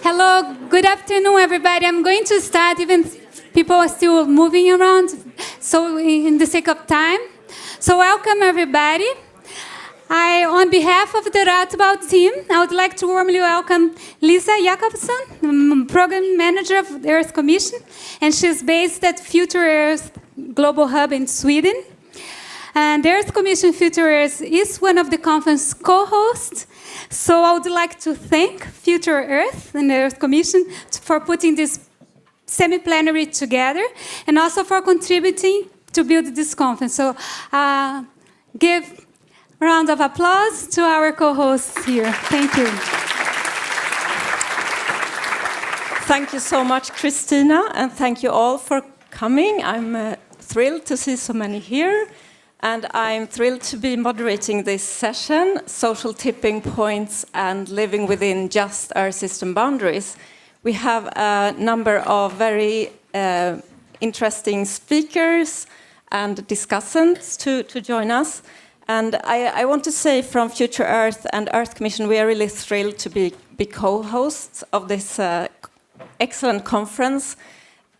Hello, good afternoon, everybody. I'm going to start, even people are still moving around, so in the sake of time. So welcome, everybody. On behalf of the Radboud team, I would like to warmly welcome Lisa Jakobsson, Program Manager of the Earth Commission, and she's based at Future Earth Global Hub in Sweden. And the Earth Commission Future Earth is one of the conference co-hosts. So I would like to thank Future Earth and the Earth Commission for putting this semi-plenary together and also for contributing to build this conference. So give a round of applause to our co-hosts here. Thank you. Thank you so much, Christina, and thank you all for coming. I'm thrilled to see so many here. And I'm thrilled to be moderating this session, Social Tipping Points and Living Within Just Earth System Boundaries. We have a number of very interesting speakers and discussants to join us. And I want to say from Future Earth and Earth Commission, we are really thrilled to be co-hosts of this excellent conference,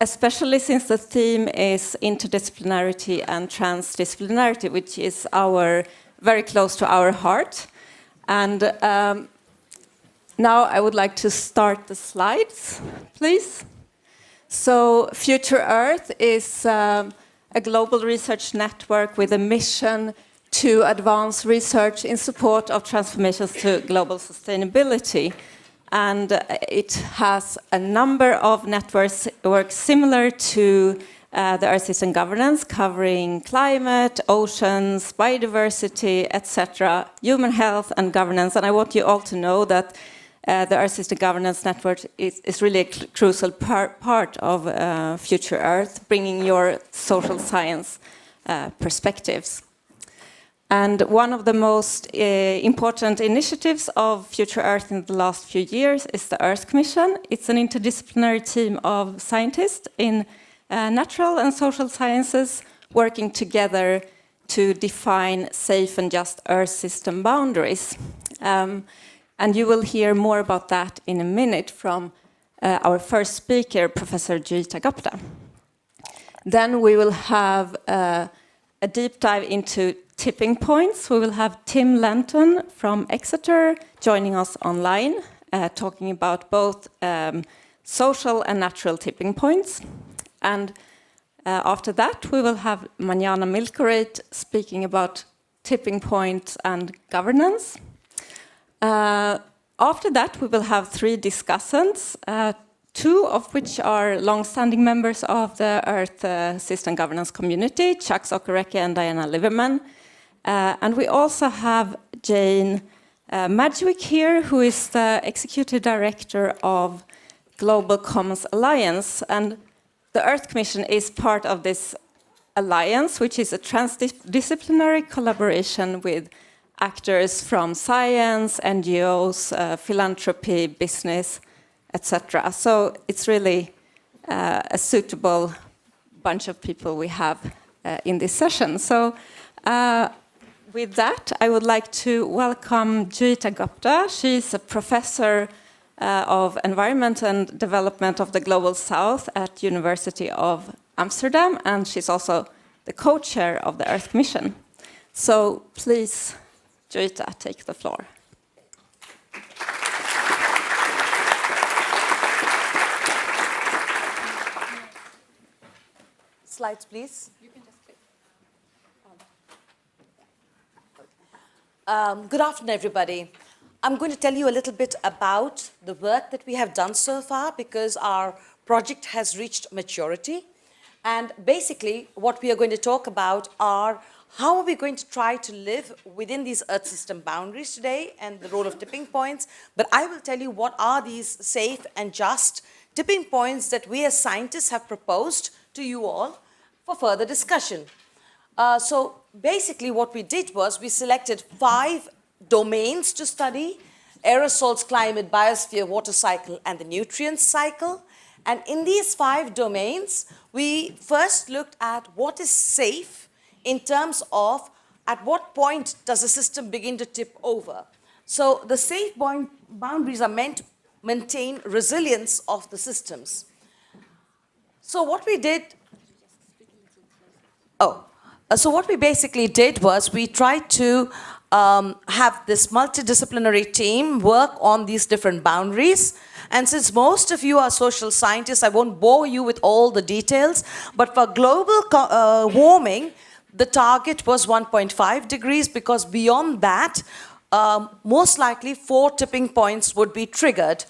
especially since the theme is interdisciplinarity and transdisciplinarity, which is very close to our heart. And now I would like to start the slides, please. So Future Earth is a global research network with a mission to advance research in support of transformations to global sustainability. And it has a number of networks similar to the Earth System Governance, covering climate, oceans, biodiversity, etc., human health and governance. And I want you all to know that the Earth System Governance Network is really a crucial part of Future Earth, bringing your social science perspectives. And one of the most important initiatives of Future Earth in the last few years is the Earth Commission. It's an interdisciplinary team of scientists in natural and social sciences working together to define safe and just Earth system boundaries. And you will hear more about that in a minute from our first speaker, Professor Jyota Gupta. Then we will have a deep dive into tipping points. We will have Tim Lenton from Exeter joining us online, talking about both social and natural tipping points. And after that, we will have Manjana Milkoreit speaking about tipping points and governance. After that, we will have 3 discussants, 2 of which are long-standing members of the Earth System Governance community, Chuck Zokoreke and Diana Liverman. And we also have Jane Madgwick here, who is the Executive Director of Global Commons Alliance. And the Earth Commission is part of this alliance, which is a transdisciplinary collaboration with actors from science, NGOs, philanthropy, business, etc. So it's really a suitable bunch of people we have in this session. So with that, I would like to welcome Jyota Gupta. She's a professor of environment and development of the Global South at University of Amsterdam, and she's also the co-chair of the Earth Commission. So please, Jyota, take the floor. Slides, please. Good afternoon, everybody. I'm going to tell you a little bit about the work that we have done so far because our project has reached maturity. And basically, what we are going to talk about are how are we going to try to live within these Earth system boundaries today and the role of tipping points. But I will tell you what are these safe and just tipping points that we as scientists have proposed to you all for further discussion. So basically what we did was we selected 5 domains to study: aerosols, climate, biosphere, water cycle, and the nutrient cycle. And in these 5 domains, we first looked at what is safe in terms of at what point does a system begin to tip over. So the safe boundaries are meant maintain resilience of the systems. So what we did, so what we basically did was we tried to have this multidisciplinary team work on these different boundaries. And since most of you are social scientists, I won't bore you with all the details, but for global warming, the target was 1.5 degrees, because beyond that, most likely 4 tipping points would be triggered.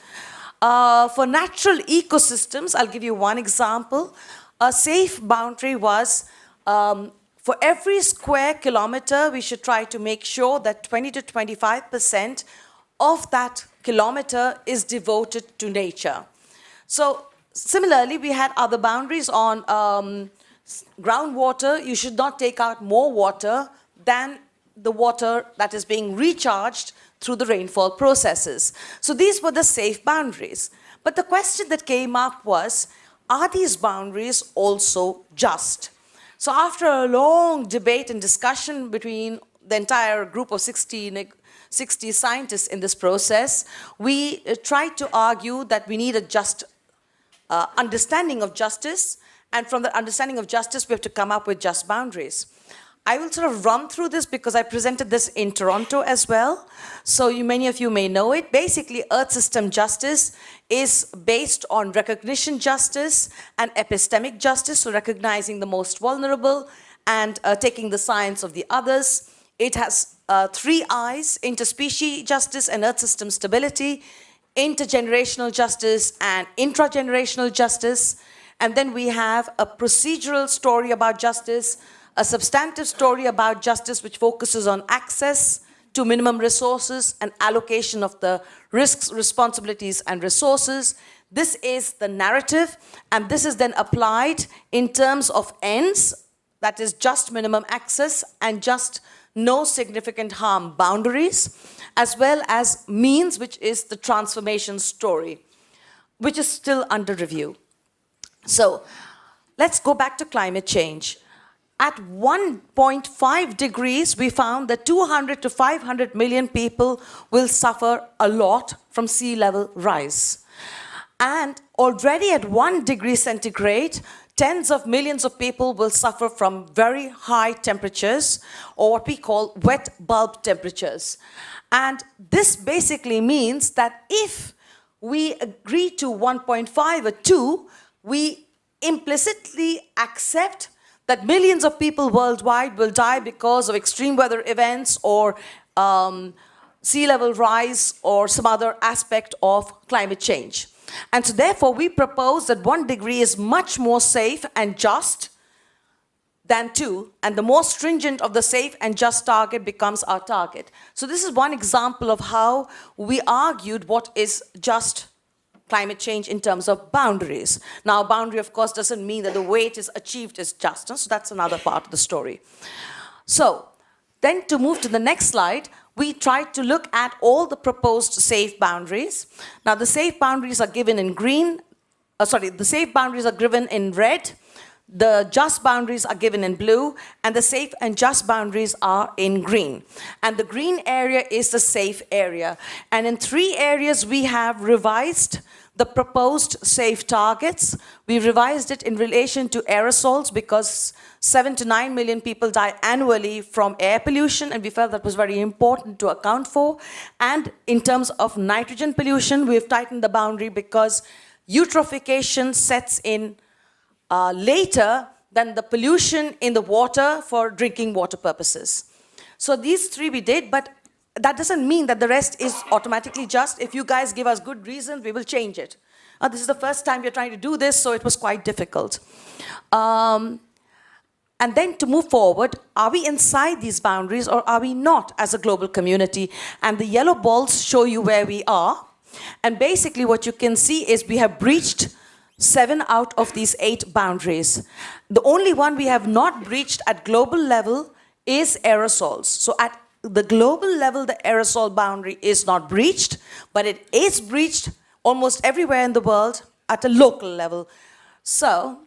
For natural ecosystems, I'll give you one example. A safe boundary was for every square kilometer, we should try to make sure that 20 to 25% of that kilometer is devoted to nature. So similarly, we had other boundaries on groundwater. You should not take out more water than the water that is being recharged through the rainfall processes. So these were the safe boundaries. But the question that came up was, are these boundaries also just? So after a long debate and discussion between the entire group of 60 scientists in this process, we tried to argue that we need a just understanding of justice, and from the understanding of justice, we have to come up with just boundaries. I will sort of run through this because I presented this in Toronto as well. So many of you may know it. Basically, Earth system justice is based on recognition justice and epistemic justice, so recognizing the most vulnerable and taking the science of the others. It has 3 I's: interspecies justice and Earth system stability, intergenerational justice and intragenerational justice. And then we have a procedural story about justice, a substantive story about justice which focuses on access to minimum resources and allocation of the risks, responsibilities, and resources. This is the narrative, and this is then applied in terms of ends, that is just minimum access and just no significant harm boundaries, as well as means, which is the transformation story, which is still under review. So let's go back to climate change. At 1.5 degrees, we found that 200 to 500 million people will suffer a lot from sea level rise. And already at 1 degree centigrade, tens of millions of people will suffer from very high temperatures, or what we call wet bulb temperatures. And this basically means that if we agree to 1.5 or 2, we implicitly accept that millions of people worldwide will die because of extreme weather events or sea level rise or some other aspect of climate change. And so therefore, we propose that 1 degree is much more safe and just than 2, and the more stringent of the safe and just target becomes our target. So this is one example of how we argued what is just climate change in terms of boundaries. Now, boundary, of course, doesn't mean that the way it is achieved is just. So that's another part of the story. So then to move to the next slide, we tried to look at all the proposed safe boundaries. Now, the safe boundaries are given in green. The safe boundaries are given in red. The just boundaries are given in blue, and the safe and just boundaries are in green. And the green area is the safe area. And in 3 areas, we have revised the proposed safe targets. We revised it in relation to aerosols because 7 to 9 million people die annually from air pollution, and we felt that was very important to account for. And in terms of nitrogen pollution, we've tightened the boundary because eutrophication sets in later than the pollution in the water for drinking water purposes. So these 3 we did, but that doesn't mean that the rest is automatically just. If you guys give us good reasons, we will change it. This is the first time we're trying to do this, so it was quite difficult. And then to move forward, are we inside these boundaries or are we not as a global community? And the yellow balls show you where we are. And basically what you can see is we have breached 7 out of these 8 boundaries. The only one we have not breached at global level is aerosols. So at the global level, the aerosol boundary is not breached, but it is breached almost everywhere in the world at a local level. So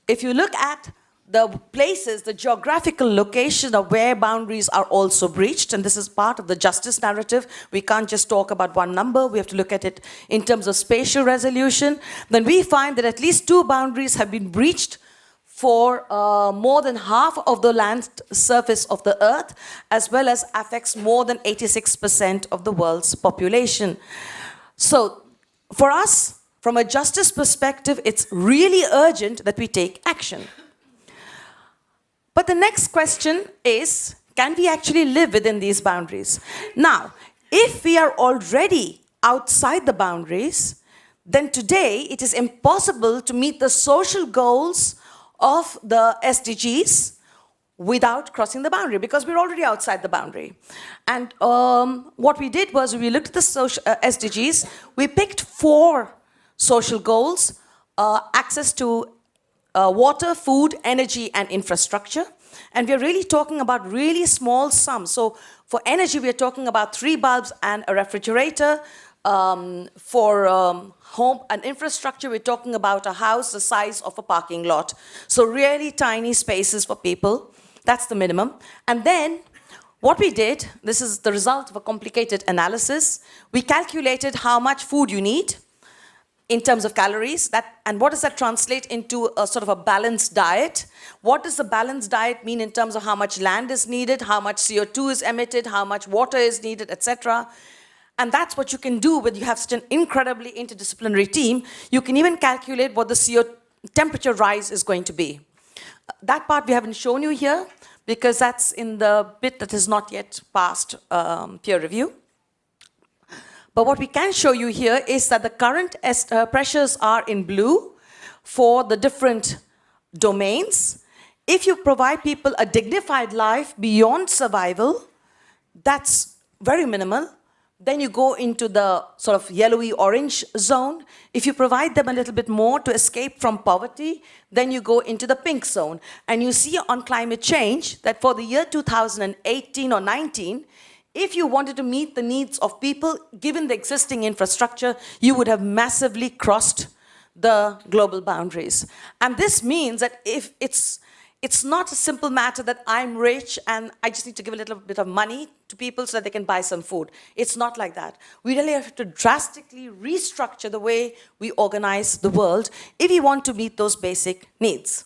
if you look at the places, the geographical location of where boundaries are also breached, and this is part of the justice narrative. We can't just talk about one number, we have to look at it in terms of spatial resolution. Then we find that at least 2 boundaries have been breached for more than half of the land surface of the earth, as well as affects more than 86% of the world's population. So for us, from a justice perspective, it's really urgent that we take action. But the next question is, can we actually live within these boundaries? Now, if we are already outside the boundaries, then today it is impossible to meet the social goals of the SDGs without crossing the boundary, because we're already outside the boundary. And what we did was we looked at the SDGs, we picked 4 social goals: access to water, food, energy, and infrastructure. And we're really talking about really small sums. So for energy, we're talking about 3 bulbs and a refrigerator. For home and infrastructure, we're talking about a house the size of a parking lot. So really tiny spaces for people. That's the minimum. And then what we did, this is the result of a complicated analysis. We calculated how much food you need in terms of calories, and what does that translate into a sort of a balanced diet? What does the balanced diet mean in terms of how much land is needed, how much CO2 is emitted, how much water is needed, etc.? And that's what you can do when you have such an incredibly interdisciplinary team. You can even calculate what the CO temperature rise is going to be. That part we haven't shown you here, because that's in the bit that is not yet passed peer review. But what we can show you here is that the current pressures are in blue for the different domains. If you provide people a dignified life beyond survival, that's very minimal. Then you go into the sort of yellowy orange zone. If you provide them a little bit more to escape from poverty, then you go into the pink zone. And you see on climate change that for the year 2018 or 19, if you wanted to meet the needs of people, given the existing infrastructure, you would have massively crossed the global boundaries. And this means that if it's not a simple matter that I'm rich and I just need to give a little bit of money to people so that they can buy some food. It's not like that. We really have to drastically restructure the way we organize the world if we want to meet those basic needs.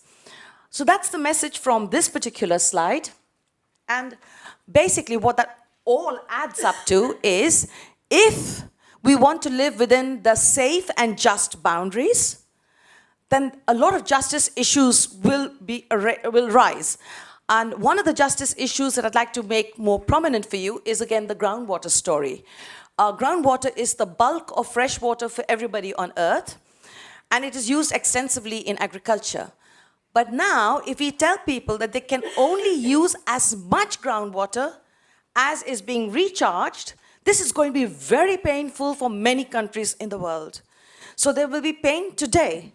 So that's the message from this particular slide. And basically what that all adds up to is, if we want to live within the safe and just boundaries, then a lot of justice issues will rise. And one of the justice issues that I'd like to make more prominent for you is, again, the groundwater story. Groundwater is the bulk of fresh water for everybody on Earth, and it is used extensively in agriculture. But now, if we tell people that they can only use as much groundwater as is being recharged, this is going to be very painful for many countries in the world. So there will be pain today.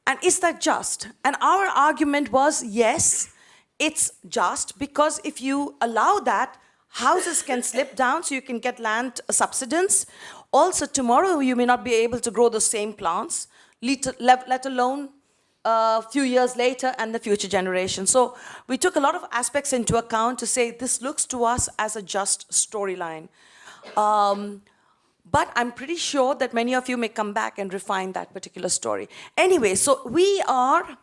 And is that just? And our argument was, yes, it's just, because if you allow that, houses can slip down so you can get land subsidence. Also, tomorrow you may not be able to grow the same plants, let alone a few years later and the future generation. So we took a lot of aspects into account to say this looks to us as a just storyline. But I'm pretty sure that many of you may come back and refine that particular story. Anyway, so we are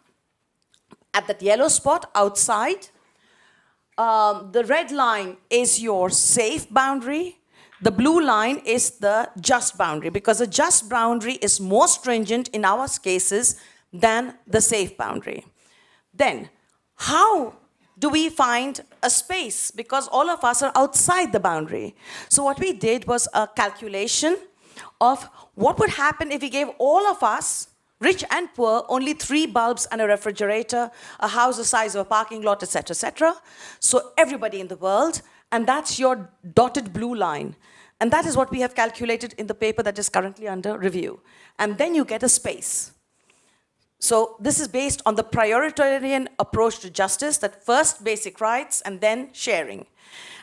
at that yellow spot outside. The red line is your safe boundary. The blue line is the just boundary, because the just boundary is more stringent in our cases than the safe boundary. Then, how do we find a space? Because all of us are outside the boundary. So what we did was a calculation of what would happen if we gave all of us, rich and poor, only 3 bulbs and a refrigerator, a house the size of a parking lot, etc., etc. So everybody in the world, and that's your dotted blue line. And that is what we have calculated in the paper that is currently under review. And then you get a space. So this is based on the prioritarian approach to justice, that first basic rights and then sharing.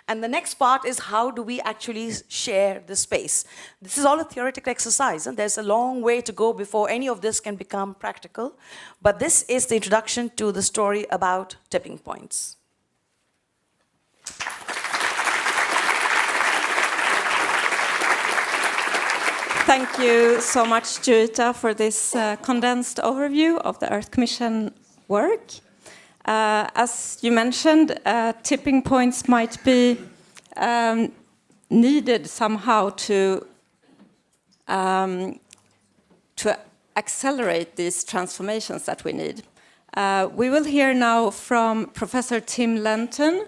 And the next part is how do we actually share the space? This is all a theoretical exercise, and there's a long way to go before any of this can become practical. But this is the introduction to the story about tipping points. Thank you so much, Judita, for this condensed overview of the Earth Commission work. As you mentioned, tipping points might be needed somehow to accelerate these transformations that we need. We will hear now from Professor Tim Lenton.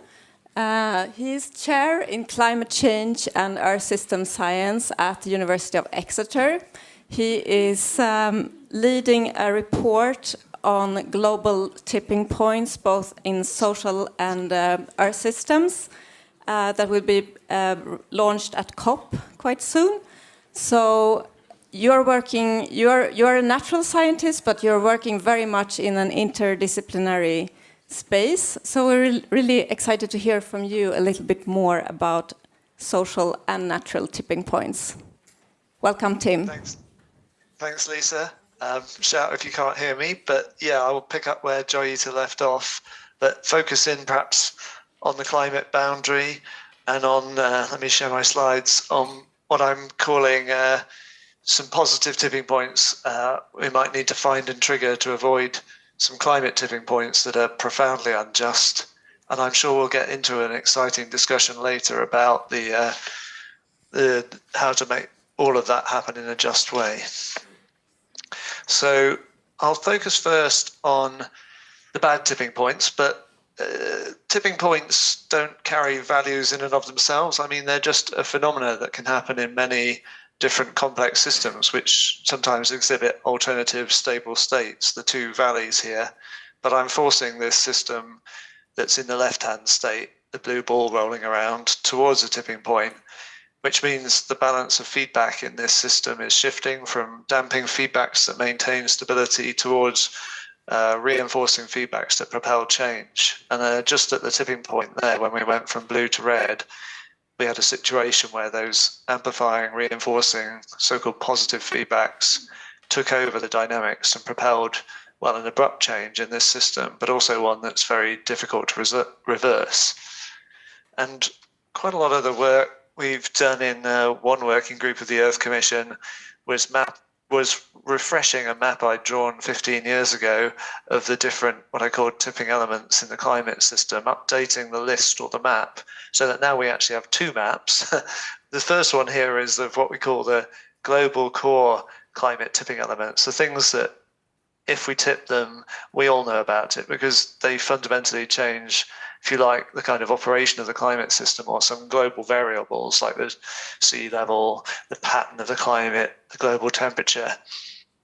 He is chair in climate change and earth system science at the University of Exeter. He is leading a report on global tipping points, both in social and earth systems, that will be launched at COP quite soon. So you're a natural scientist, but you're working very much in an interdisciplinary space. So we're really excited to hear from you a little bit more about social and natural tipping points. Welcome, Tim. Thanks, Lisa. Shout if you can't hear me, but yeah, I will pick up where Joyita left off, but focus in perhaps on the climate boundary and on, let me share my slides, on what I'm calling some positive tipping points we might need to find and trigger to avoid some climate tipping points that are profoundly unjust. And I'm sure we'll get into an exciting discussion later about the how to make all of that happen in a just way. So I'll focus first on the bad tipping points, but tipping points don't carry values in and of themselves. I mean, they're just a phenomena that can happen in many different complex systems, which sometimes exhibit alternative stable states, the two valleys here. But I'm forcing this system that's in the left-hand state, the blue ball rolling around, towards a tipping point, which means the balance of feedback in this system is shifting from damping feedbacks that maintain stability towards reinforcing feedbacks that propel change. And just at the tipping point there, when we went from blue to red, we had a situation where those amplifying, reinforcing, so-called positive feedbacks took over the dynamics and propelled, well, an abrupt change in this system, but also one that's very difficult to reverse. And quite a lot of the work we've done in one working group of the Earth Commission was refreshing a map I'd drawn 15 years ago of the different, what I called tipping elements in the climate system, updating the list or the map so that now we actually have two maps. The first one here is of what we call the global core climate tipping elements, the things that if we tip them, we all know about it because they fundamentally change, if you like, the kind of operation of the climate system or some global variables like the sea level, the pattern of the climate, the global temperature.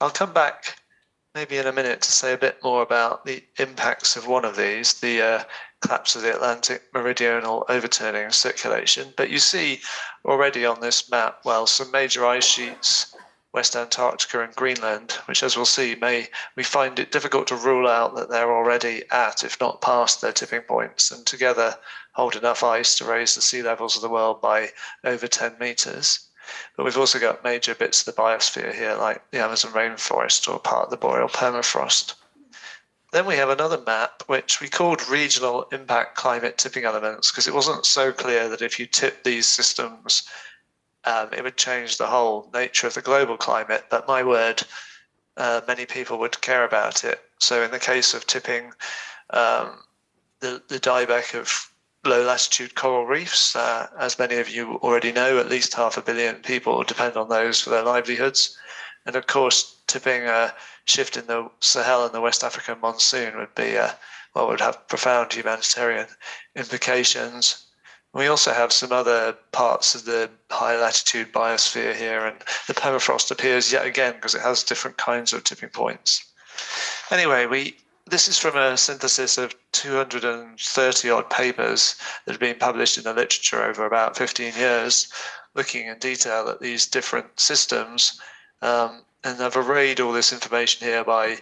I'll come back maybe in a minute to say a bit more about the impacts of one of these, the collapse of the Atlantic meridional overturning circulation. But you see already on this map, well, some major ice sheets, West Antarctica and Greenland, which, as we'll see, we find it difficult to rule out that they're already at, if not past, their tipping points, and together hold enough ice to raise the sea levels of the world by over 10 meters. But we've also got major bits of the biosphere here, like the Amazon rainforest or part of the boreal permafrost. Then we have another map, which we called regional impact climate tipping elements, because it wasn't so clear that if you tip these systems, it would change the whole nature of the global climate, but my word, many people would care about it. So in the case of tipping the dieback of low-latitude coral reefs, as many of you already know, at least 500 million people depend on those for their livelihoods. And of course, tipping a shift in the Sahel and the West African monsoon would be, would have profound humanitarian implications. We also have some other parts of the high latitude biosphere here, and the permafrost appears yet again because it has different kinds of tipping points. Anyway, this is from a synthesis of 230 odd papers that have been published in the literature over about 15 years, looking in detail at these different systems. And I've arrayed all this information here by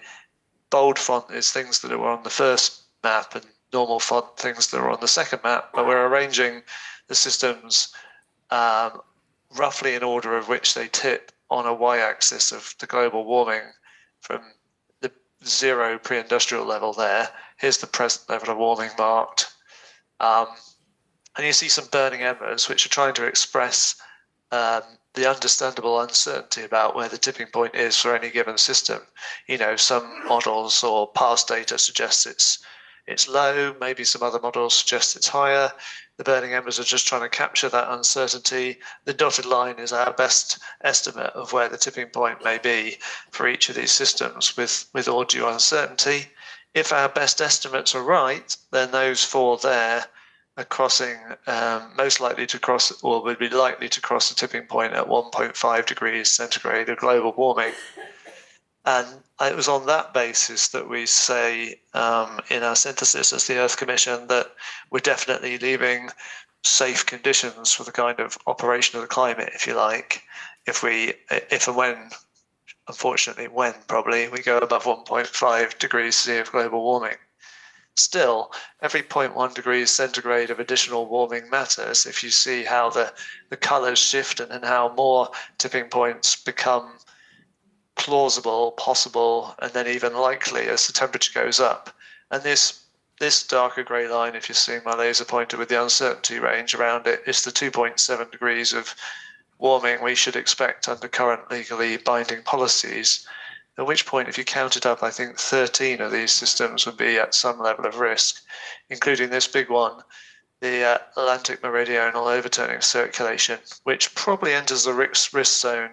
bold font is things that are on the first map, and normal font things that are on the second map, but we're arranging the systems roughly in order of which they tip on a y-axis of the global warming from the 0 pre-industrial level there. Here's the present level of warming marked. And you see some burning embers, which are trying to express the understandable uncertainty about where the tipping point is for any given system. You know, some models or past data suggests it's low, maybe some other models suggest it's higher. The burning embers are just trying to capture that uncertainty. The dotted line is our best estimate of where the tipping point may be for each of these systems with all due uncertainty. If our best estimates are right, then those 4 there are crossing, most likely to cross, or would be likely to cross the tipping point at 1.5 degrees centigrade of global warming. And it was on that basis that we say in our synthesis as the Earth Commission that we're definitely leaving safe conditions for the kind of operation of the climate, if you like, if and when, unfortunately, probably we go above 1.5 degrees C of global warming. Still, every 0.1 degrees centigrade of additional warming matters if you see how the colours shift and how more tipping points become plausible, possible, and then even likely as the temperature goes up. And this darker grey line, if you're seeing my laser pointer with the uncertainty range around it, is the 2.7 degrees of warming we should expect under current legally binding policies. At which point, if you count it up, I think 13 of these systems would be at some level of risk, including this big one, the Atlantic meridional overturning circulation, which probably enters the risk zone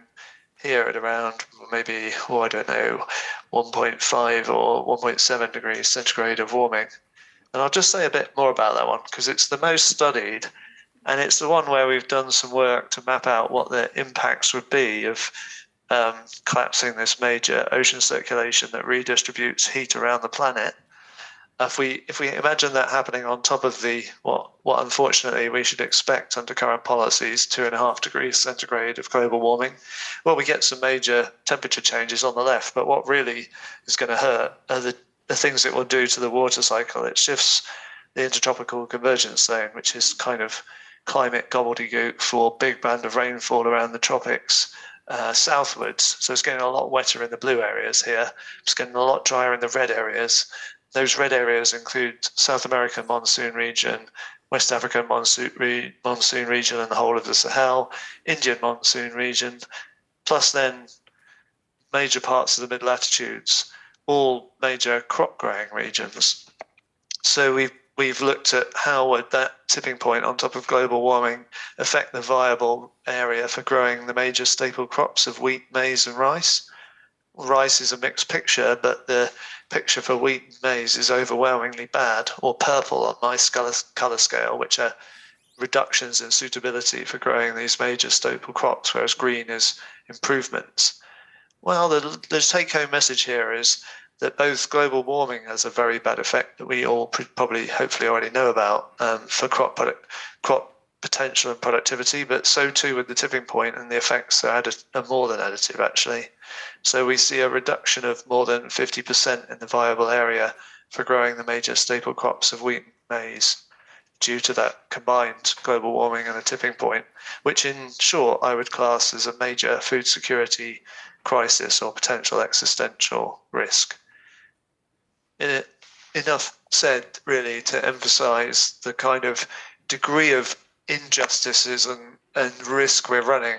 here at around maybe, I don't know, 1.5 or 1.7 degrees centigrade of warming. And I'll just say a bit more about that one because it's the most studied, and it's the one where we've done some work to map out what the impacts would be of collapsing this major ocean circulation that redistributes heat around the planet. If we imagine that happening on top of the what unfortunately we should expect under current policies, 2.5 degrees centigrade of global warming, well, we get some major temperature changes on the left. But what really is going to hurt are the things it will do to the water cycle. It shifts the intertropical convergence zone, which is kind of climate gobbledygook for big band of rainfall around the tropics, southwards. So it's getting a lot wetter in the blue areas here. It's getting a lot drier in the red areas. Those red areas include South American monsoon region, West African monsoon region and the whole of the Sahel, Indian monsoon region, plus then major parts of the mid-latitudes, all major crop growing regions. So we've looked at how would that tipping point on top of global warming affect the viable area for growing the major staple crops of wheat, maize and rice. Rice is a mixed picture, but the picture for wheat and maize is overwhelmingly bad, or purple on my colour scale, which are reductions in suitability for growing these major staple crops, whereas green is improvements. Well, the take-home message here is that both global warming has a very bad effect that we all probably hopefully already know about for crop potential and productivity, but so too with the tipping point, and the effects are more than additive actually. So we see a reduction of more than 50% in the viable area for growing the major staple crops of wheat and maize due to that combined global warming and a tipping point, which in short I would class as a major food security crisis or potential existential risk. Enough said really to emphasize the kind of degree of injustices and risk we're running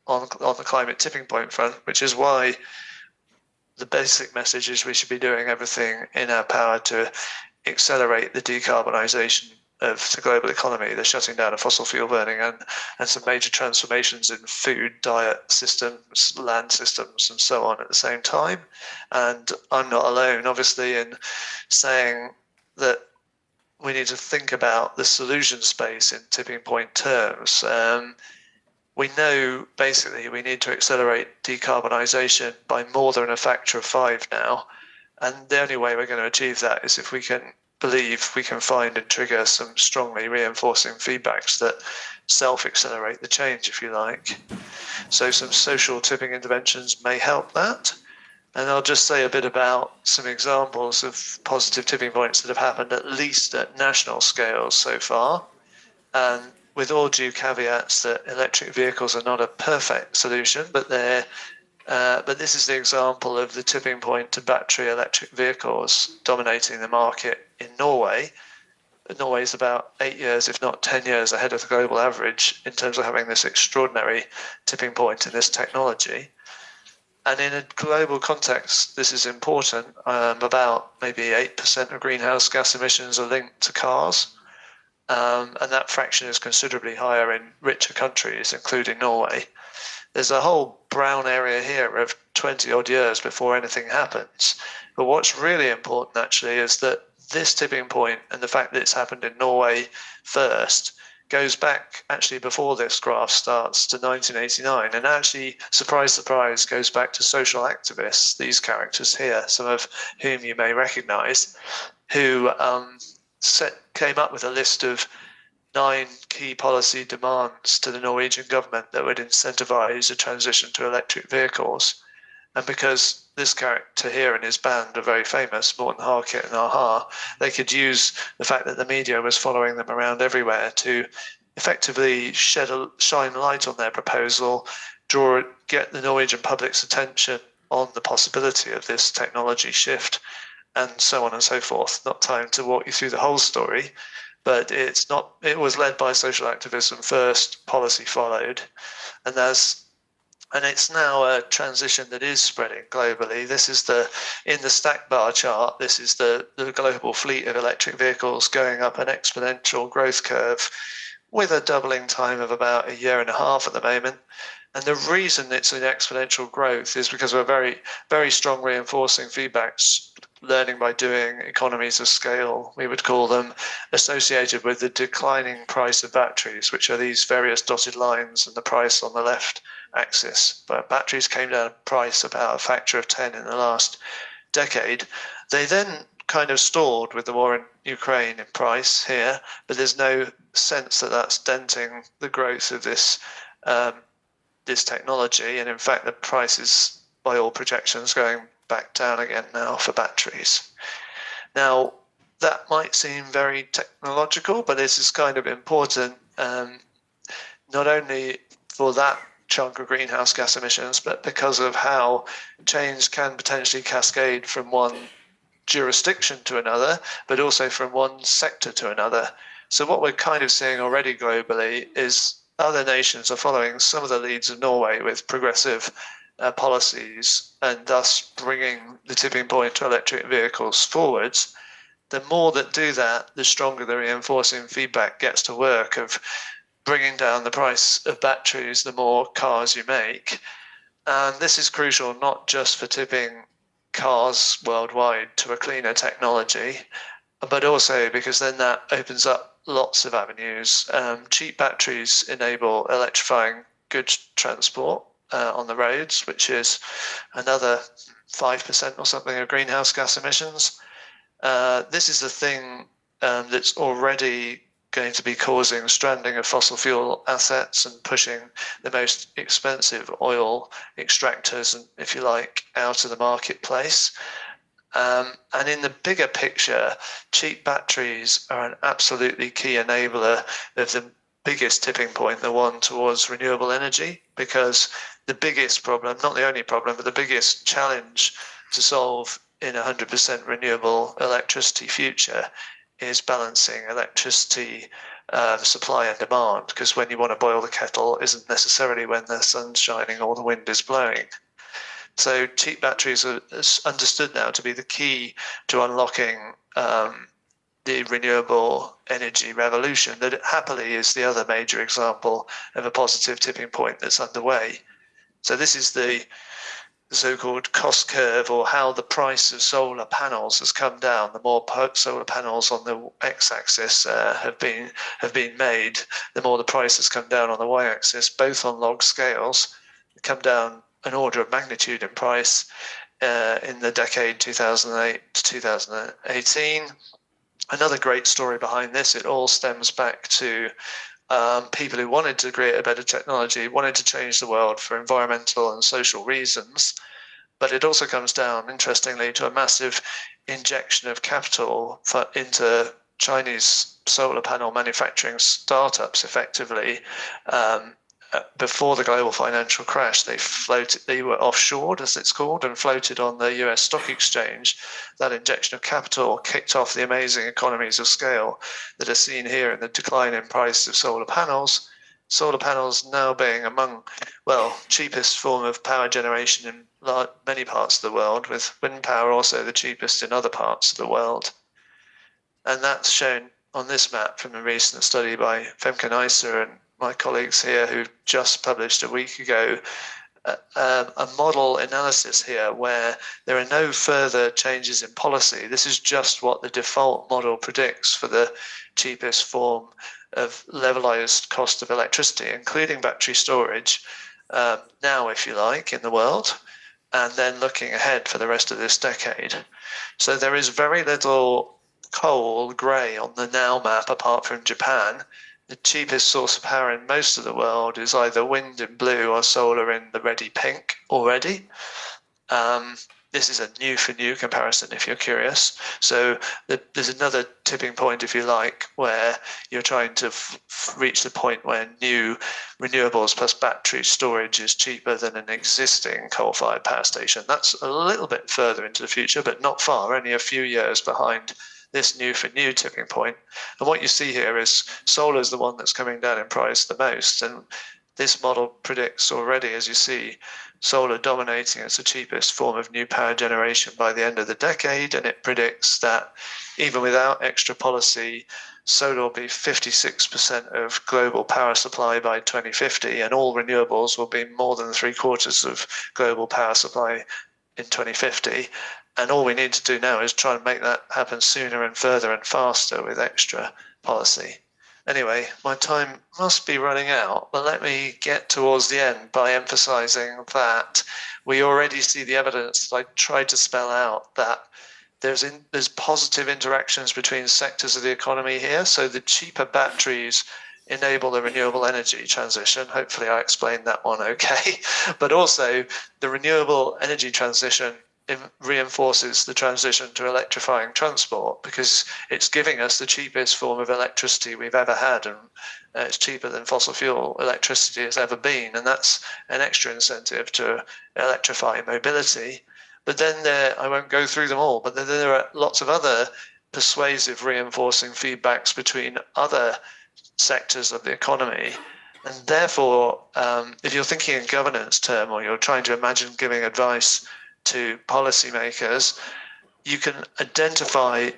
on the climate tipping point front, which is why the basic message is we should be doing everything in our power to accelerate the decarbonisation of the global economy, the shutting down of fossil fuel burning and some major transformations in food, diet systems, land systems and so on at the same time. And I'm not alone, obviously, in saying that we need to think about the solution space in tipping point terms. We know basically we need to accelerate decarbonisation by more than a factor of 5 now. And the only way we're going to achieve that is if we can believe we can find and trigger some strongly reinforcing feedbacks that self-accelerate the change, if you like. So some social tipping interventions may help that. And I'll just say a bit about some examples of positive tipping points that have happened at least at national scales so far. And with all due caveats that electric vehicles are not a perfect solution, but this is the example of the tipping point to battery electric vehicles dominating the market in Norway. Norway is about 8 years, if not 10 years, ahead of the global average in terms of having this extraordinary tipping point in this technology. And in a global context, this is important. About maybe 8% of greenhouse gas emissions are linked to cars. And that fraction is considerably higher in richer countries, including Norway. There's a whole brown area here of 20 odd years before anything happens. But what's really important, actually, is that this tipping point and the fact that it's happened in Norway first goes back, actually, before this graph starts, to 1989. And actually, surprise, surprise, goes back to social activists, these characters here, some of whom you may recognize, who came up with a list of 9 key policy demands to the Norwegian government that would incentivize a transition to electric vehicles. And because this character here and his band are very famous, Morten Harket and Aha, they could use the fact that the media was following them around everywhere to effectively shine light on their proposal, get the Norwegian public's attention on the possibility of this technology shift, and so on and so forth. Not time to walk you through the whole story, but it was led by social activism first, policy followed, and it's now a transition that is spreading globally. This is in the stack bar chart, this is the global fleet of electric vehicles going up an exponential growth curve with a doubling time of about 1.5 years at the moment. And the reason it's an exponential growth is because of a very, very strong reinforcing feedbacks, learning by doing, economies of scale, we would call them, associated with the declining price of batteries, which are these various dotted lines and the price on the left axis. But batteries came down in price about a factor of 10 in the last decade. They then kind of stalled with the war in Ukraine in price here, but there's no sense that that's denting the growth of this technology. And in fact, the price is, by all projections, going back down again now for batteries. Now, that might seem very technological, but this is kind of important, not only for that chunk of greenhouse gas emissions, but because of how change can potentially cascade from one jurisdiction to another, but also from one sector to another. So what we're kind of seeing already globally is other nations are following some of the leads of Norway with progressive policies and thus bringing the tipping point to electric vehicles forwards. The more that do that, the stronger the reinforcing feedback gets to work of bringing down the price of batteries the more cars you make. And this is crucial not just for tipping cars worldwide to a cleaner technology, but also because then that opens up lots of avenues. Cheap batteries enable electrifying goods transport on the roads, which is another 5% or something of greenhouse gas emissions. This is the thing that's already going to be causing stranding of fossil fuel assets and pushing the most expensive oil extractors, if you like, out of the marketplace. And in the bigger picture, cheap batteries are an absolutely key enabler of the biggest tipping point, the one towards renewable energy, because the biggest problem, not the only problem, but the biggest challenge to solve in 100% renewable electricity future is balancing electricity supply and demand, because when you want to boil the kettle isn't necessarily when the sun's shining or the wind is blowing. So cheap batteries are understood now to be the key to unlocking the renewable energy revolution that happily is the other major example of a positive tipping point that's underway. So this is the so-called cost curve, or how the price of solar panels has come down. The more solar panels on the x-axis have been made, the more the price has come down on the y-axis, both on log scales, come down an order of magnitude in price in the decade 2008 to 2018. Another great story behind this, it all stems back to people who wanted to create a better technology, wanted to change the world for environmental and social reasons, but it also comes down, interestingly, to a massive injection of capital into Chinese solar panel manufacturing startups, effectively. Before the global financial crash, they were offshored, as it's called, and floated on the US stock exchange. That injection of capital kicked off the amazing economies of scale that are seen here in the decline in price of solar panels. Solar panels now being among, well, cheapest form of power generation in many parts of the world, with wind power also the cheapest in other parts of the world. And that's shown on this map from a recent study by Femke Neisser and my colleagues here, who just published a week ago a model analysis here where there are no further changes in policy. This is just what the default model predicts for the cheapest form of levelized cost of electricity, including battery storage, now, if you like, in the world, and then looking ahead for the rest of this decade. So there is very little coal grey on the now map apart from Japan. The cheapest source of power in most of the world is either wind in blue or solar in the reddy pink already. This is a new for new comparison if you're curious. So there's another tipping point, if you like, where you're trying to reach the point where new renewables plus battery storage is cheaper than an existing coal-fired power station. That's a little bit further into the future, but not far, only a few years behind this new for new tipping point. And what you see here is solar is the one that's coming down in price the most. And this model predicts already, as you see, solar dominating as the cheapest form of new power generation by the end of the decade. And it predicts that even without extra policy, solar will be 56% of global power supply by 2050, and all renewables will be more than 3/4 of global power supply in 2050. And all we need to do now is try and make that happen sooner and further and faster with extra policy. Anyway, my time must be running out, but let me get towards the end by emphasizing that we already see the evidence that I tried to spell out, that there's positive interactions between sectors of the economy here. So the cheaper batteries enable the renewable energy transition. Hopefully I explained that one okay. But also the renewable energy transition reinforces the transition to electrifying transport, because it's giving us the cheapest form of electricity we've ever had, and it's cheaper than fossil fuel electricity has ever been, and that's an extra incentive to electrify mobility. But then I won't go through them all, but then there are lots of other persuasive reinforcing feedbacks between other sectors of the economy. And therefore, if you're thinking in governance term, or you're trying to imagine giving advice to policymakers, you can identify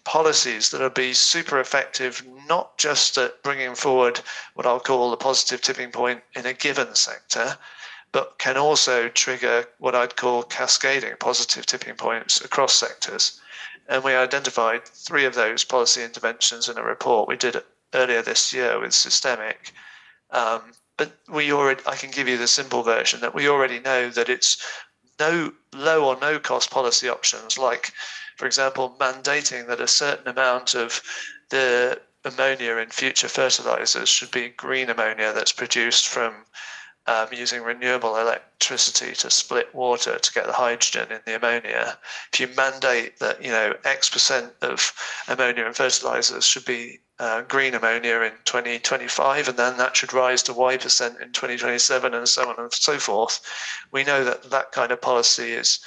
policies that will be super effective, not just at bringing forward what I'll call the positive tipping point in a given sector, but can also trigger what I'd call cascading positive tipping points across sectors. And we identified 3 of those policy interventions in a report we did earlier this year with Systemic. But I can give you the simple version that we already know that it's no low or no cost policy options, like, for example, mandating that a certain amount of the ammonia in future fertilizers should be green ammonia that's produced from using renewable electricity to split water to get the hydrogen in the ammonia. If you mandate that, X% of ammonia in fertilizers should be green ammonia in 2025, and then that should rise to Y% in 2027, and so on and so forth. We know that that kind of policy is,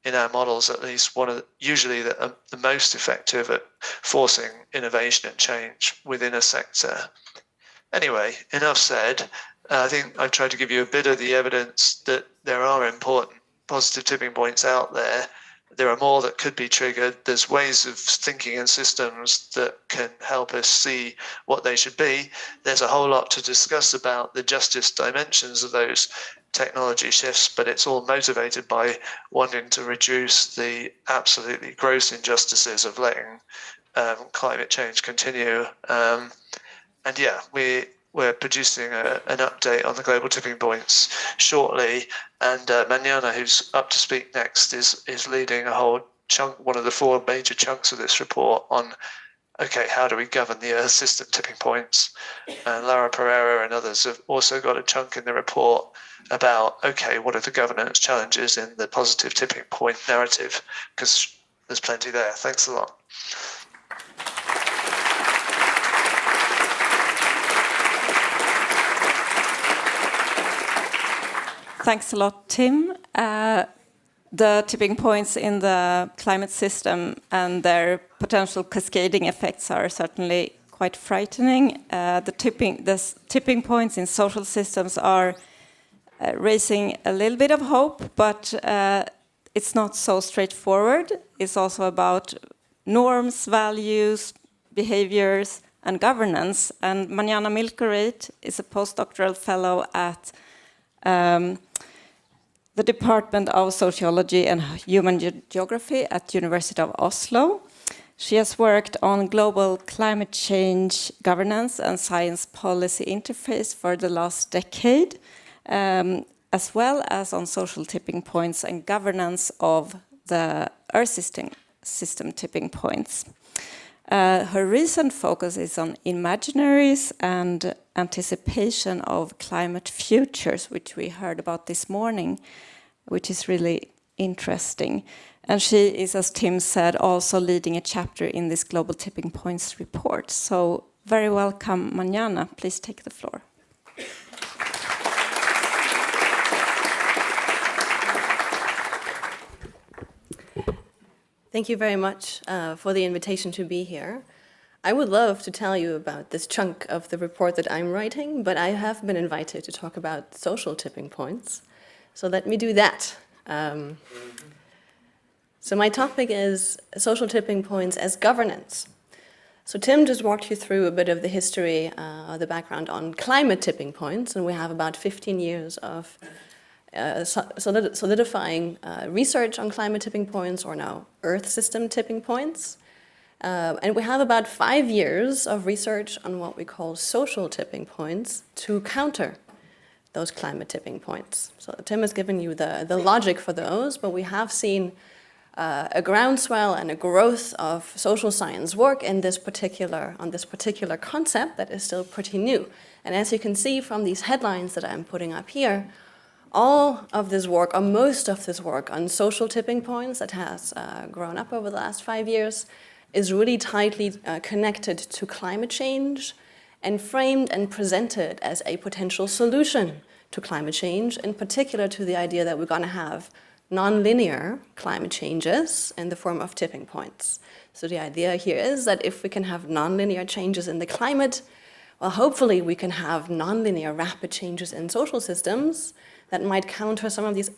in our models at least, usually the most effective at forcing innovation and change within a sector. Anyway, enough said. I think I've tried to give you a bit of the evidence that there are important positive tipping points out there. There are more that could be triggered. There's ways of thinking in systems that can help us see what they should be. There's a whole lot to discuss about the justice dimensions of those technology shifts, but it's all motivated by wanting to reduce the absolutely gross injustices of letting climate change continue. We're producing an update on the global tipping points shortly, and Manjana, who's up to speak next, is leading a whole chunk, one of the 4 major chunks of this report on okay, how do we govern the Earth system tipping points? And Lara Pereira and others have also got a chunk in the report about, okay, what are the governance challenges in the positive tipping point narrative? Because there's plenty there. Thanks a lot. Thanks a lot, Tim. The tipping points in the climate system and their potential cascading effects are certainly quite frightening. The tipping points in social systems are raising a little bit of hope, but it's not so straightforward. It's also about norms, values, behaviors, and governance. And Manjana Milkoreit is a postdoctoral fellow at the Department of Sociology and Human Geography at the University of Oslo. She has worked on global climate change governance and science policy interface for the last decade, as well as on social tipping points and governance of the Earth system tipping points. Her recent focus is on imaginaries and anticipation of climate futures, which we heard about this morning, which is really interesting. And she is, as Tim said, also leading a chapter in this Global Tipping Points report. So very welcome, Manjana. Please take the floor. Thank you very much for the invitation to be here. I would love to tell you about this chunk of the report that I'm writing, but I have been invited to talk about social tipping points. So let me do that. So my topic is social tipping points as governance. So Tim just walked you through a bit of the history, the background on climate tipping points, and we have about 15 years of solidifying research on climate tipping points, or now Earth system tipping points. And we have about 5 years of research on what we call social tipping points to counter those climate tipping points. So Tim has given you the logic for those, but we have seen a groundswell and a growth of social science work on this particular concept that is still pretty new. And as you can see from these headlines that I'm putting up here, all of this work, or most of this work on social tipping points that has grown up over the last 5 years is really tightly connected to climate change and framed and presented as a potential solution to climate change, in particular to the idea that we're going to have nonlinear climate changes in the form of tipping points. So the idea here is that if we can have nonlinear changes in the climate, well, hopefully we can have nonlinear rapid changes in social systems that might counter some of these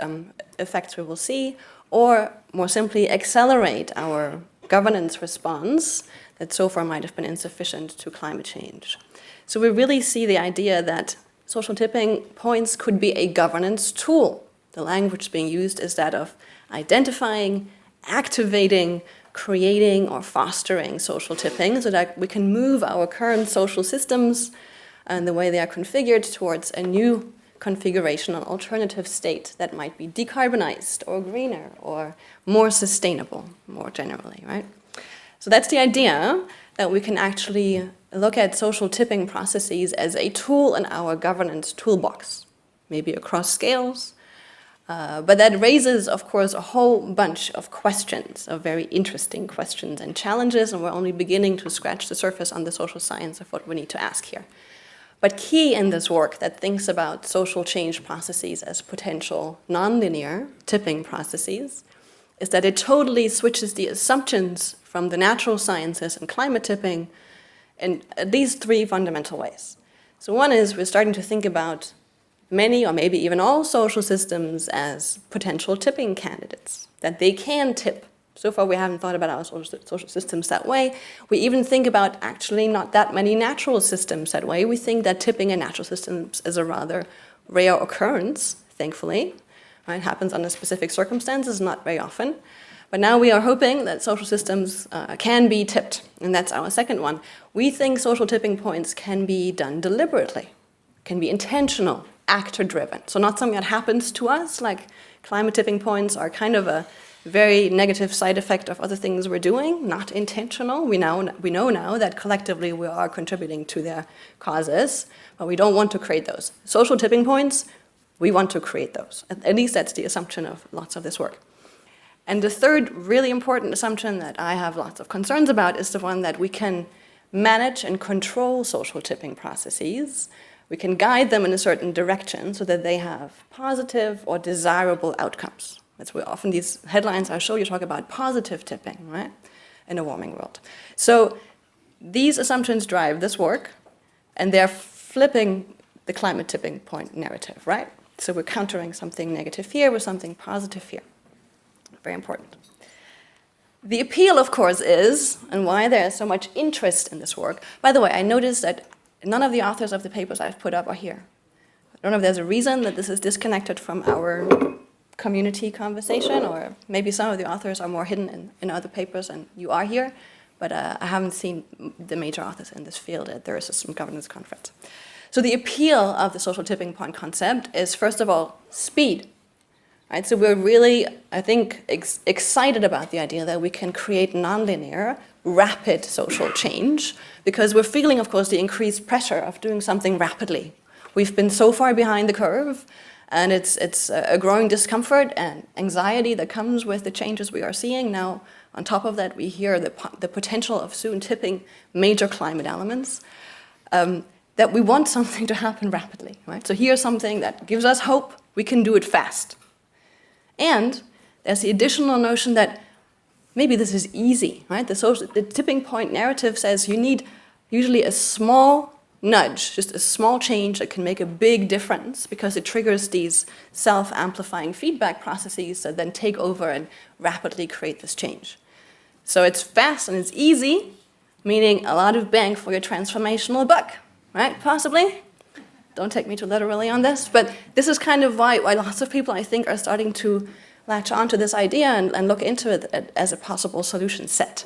effects we will see, or more simply accelerate our governance response that so far might have been insufficient to climate change. So we really see the idea that social tipping points could be a governance tool. The language being used is that of identifying, activating, creating, or fostering social tipping so that we can move our current social systems and the way they are configured towards a new configuration, an alternative state that might be decarbonized or greener or more sustainable, more generally, right? So that's the idea, that we can actually look at social tipping processes as a tool in our governance toolbox, maybe across scales. But that raises, of course, a whole bunch of questions, of very interesting questions and challenges, and we're only beginning to scratch the surface on the social science of what we need to ask here. But key in this work that thinks about social change processes as potential nonlinear tipping processes is that it totally switches the assumptions from the natural sciences and climate tipping in at least 3 fundamental ways. So one is we're starting to think about many or maybe even all social systems as potential tipping candidates, that they can tip. So far we haven't thought about our social systems that way. We even think about actually not that many natural systems that way. We think that tipping in natural systems is a rather rare occurrence, thankfully. Right? It happens under specific circumstances, not very often. But now we are hoping that social systems can be tipped, and that's our second one. We think social tipping points can be done deliberately, can be intentional, actor-driven. So not something that happens to us, like climate tipping points are kind of very negative side effect of other things we're doing, not intentional. We know now that collectively we are contributing to their causes, but we don't want to create those. Social tipping points, we want to create those. At least that's the assumption of lots of this work. And the third really important assumption that I have lots of concerns about is the one that we can manage and control social tipping processes. We can guide them in a certain direction so that they have positive or desirable outcomes. That's where often these headlines I show you talk about positive tipping, right, in a warming world. So these assumptions drive this work, and they're flipping the climate tipping point narrative, right? So we're countering something negative here with something positive here. Very important. The appeal, of course, is, and why there's so much interest in this work. By the way, I noticed that none of the authors of the papers I've put up are here. I don't know if there's a reason that this is disconnected from our community conversation, or maybe some of the authors are more hidden in other papers and you are here, but I haven't seen the major authors in this field at the System Governance Conference. So the appeal of the social tipping point concept is, first of all, speed. Right? So we're really, I think, excited about the idea that we can create nonlinear, rapid social change, because we're feeling, of course, the increased pressure of doing something rapidly. We've been so far behind the curve, and it's a growing discomfort and anxiety that comes with the changes we are seeing. Now, on top of that, we hear the potential of soon tipping major climate elements, that we want something to happen rapidly. Right? So here's something that gives us hope. We can do it fast. And there's the additional notion that maybe this is easy, right? The tipping point narrative says you need usually a small nudge, just a small change that can make a big difference because it triggers these self-amplifying feedback processes that then take over and rapidly create this change. So it's fast and it's easy, meaning a lot of bang for your transformational buck, right? Possibly. Don't take me too literally on this, but this is kind of why lots of people, I think, are starting to latch onto this idea and look into it as a possible solution set.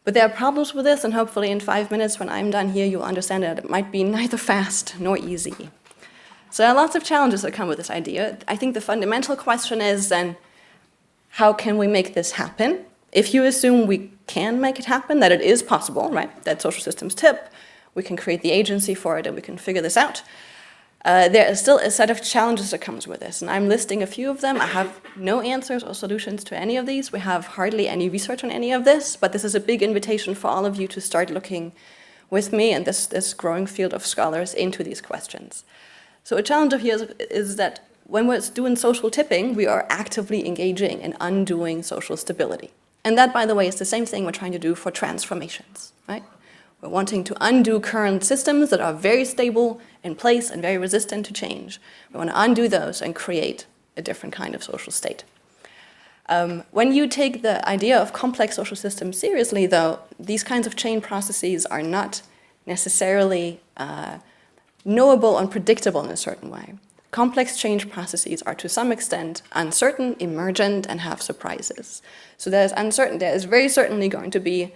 But there are problems with this, and hopefully in 5 minutes when I'm done here, you'll understand that it might be neither fast nor easy. So there are lots of challenges that come with this idea. I think the fundamental question is then, how can we make this happen? If you assume we can make it happen, that it is possible, right, that social systems tip, we can create the agency for it, and we can figure this out. There is still a set of challenges that comes with this, and I'm listing a few of them. I have no answers or solutions to any of these. We have hardly any research on any of this, but this is a big invitation for all of you to start looking with me and this growing field of scholars into these questions. So a challenge of here is that when we're doing social tipping, we are actively engaging in undoing social stability. And that, by the way, is the same thing we're trying to do for transformations, right? We're wanting to undo current systems that are very stable in place and very resistant to change. We want to undo those and create a different kind of social state. When you take the idea of complex social systems seriously, though, these kinds of chain processes are not necessarily knowable and predictable in a certain way. Complex change processes are to some extent uncertain, emergent, and have surprises. So there is very certainly going to be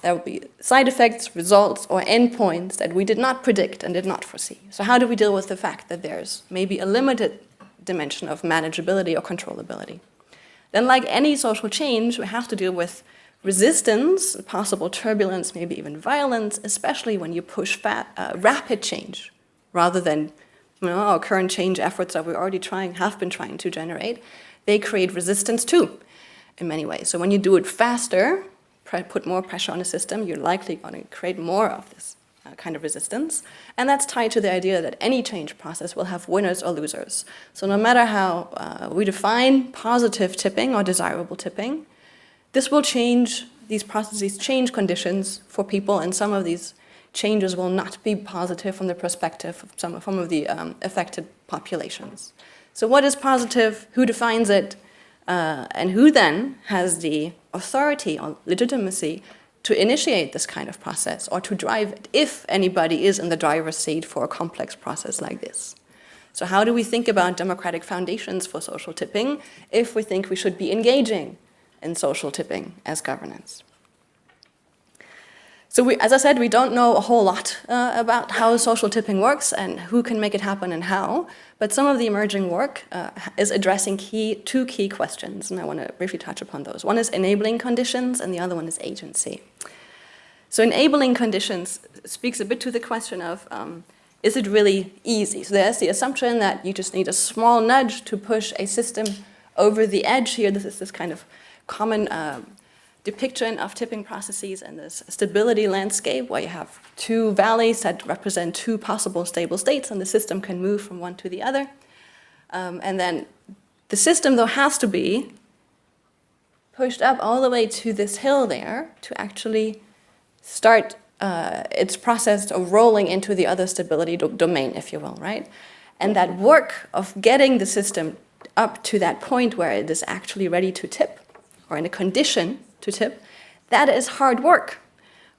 there will be side effects, results, or endpoints that we did not predict and did not foresee. So how do we deal with the fact that there's maybe a limited dimension of manageability or controllability? Then, like any social change, we have to deal with resistance, possible turbulence, maybe even violence, especially when you push rapid change rather than our current change efforts that we're already have been trying to generate. They create resistance too, in many ways. So when you do it faster, put more pressure on the system, you're likely going to create more of this kind of resistance. And that's tied to the idea that any change process will have winners or losers. So no matter how we define positive tipping or desirable tipping, this will change, these processes change conditions for people, and some of these changes will not be positive from the perspective of some of the affected populations. So what is positive? Who defines it? And who then has the authority or legitimacy to initiate this kind of process or to drive it, if anybody is in the driver's seat for a complex process like this? So how do we think about democratic foundations for social tipping if we think we should be engaging in social tipping as governance? So as I said, we don't know a whole lot about how social tipping works and who can make it happen and how, but some of the emerging work is addressing two key questions, and I want to briefly touch upon those. One is enabling conditions, and the other one is agency. So enabling conditions speaks a bit to the question of, is it really easy? So there's the assumption that you just need a small nudge to push a system over the edge here. This is this kind of common depiction of tipping processes in this stability landscape where you have two valleys that represent two possible stable states, and the system can move from one to the other. And then the system, though, has to be pushed up all the way to this hill there to actually start its process of rolling into the other stability domain, if you will, right? And that work of getting the system up to that point where it is actually ready to tip, or in a condition to tip, that is hard work,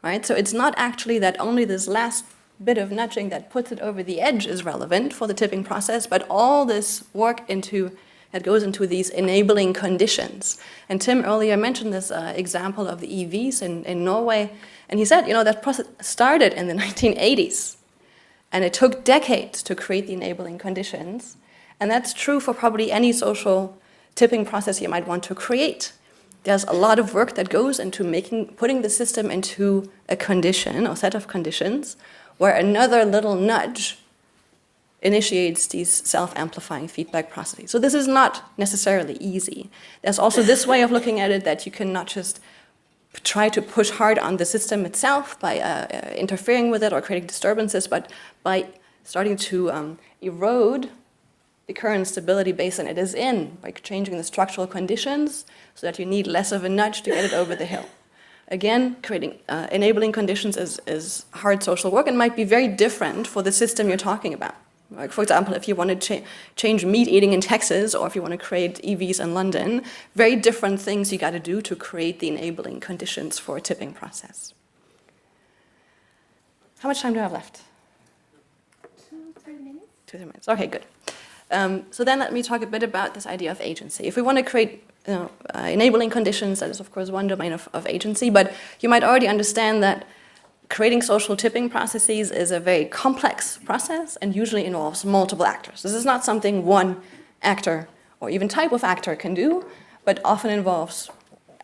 right? So it's not actually that only this last bit of nudging that puts it over the edge is relevant for the tipping process, but all this work that goes into these enabling conditions. And Tim earlier mentioned this example of the EVs in Norway, and he said, that process started in the 1980s, and it took decades to create the enabling conditions, and that's true for probably any social tipping process you might want to create. There's a lot of work that goes into putting the system into a condition or set of conditions where another little nudge initiates these self-amplifying feedback processes. So this is not necessarily easy. There's also this way of looking at it, that you can not just try to push hard on the system itself by interfering with it or creating disturbances, but by starting to erode the current stability basin it is in, by changing the structural conditions so that you need less of a nudge to get it over the hill. Again, creating enabling conditions is hard social work and might be very different for the system you're talking about. Like, for example, if you want to change meat eating in Texas, or if you want to create EVs in London, very different things you got to do to create the enabling conditions for a tipping process. How much time do I have left? 2-3 minutes. 2-3 minutes. Okay, good. So then let me talk a bit about this idea of agency. If we want to create enabling conditions, that is of course one domain of agency, but you might already understand that creating social tipping processes is a very complex process and usually involves multiple actors. This is not something one actor or even type of actor can do, but often involves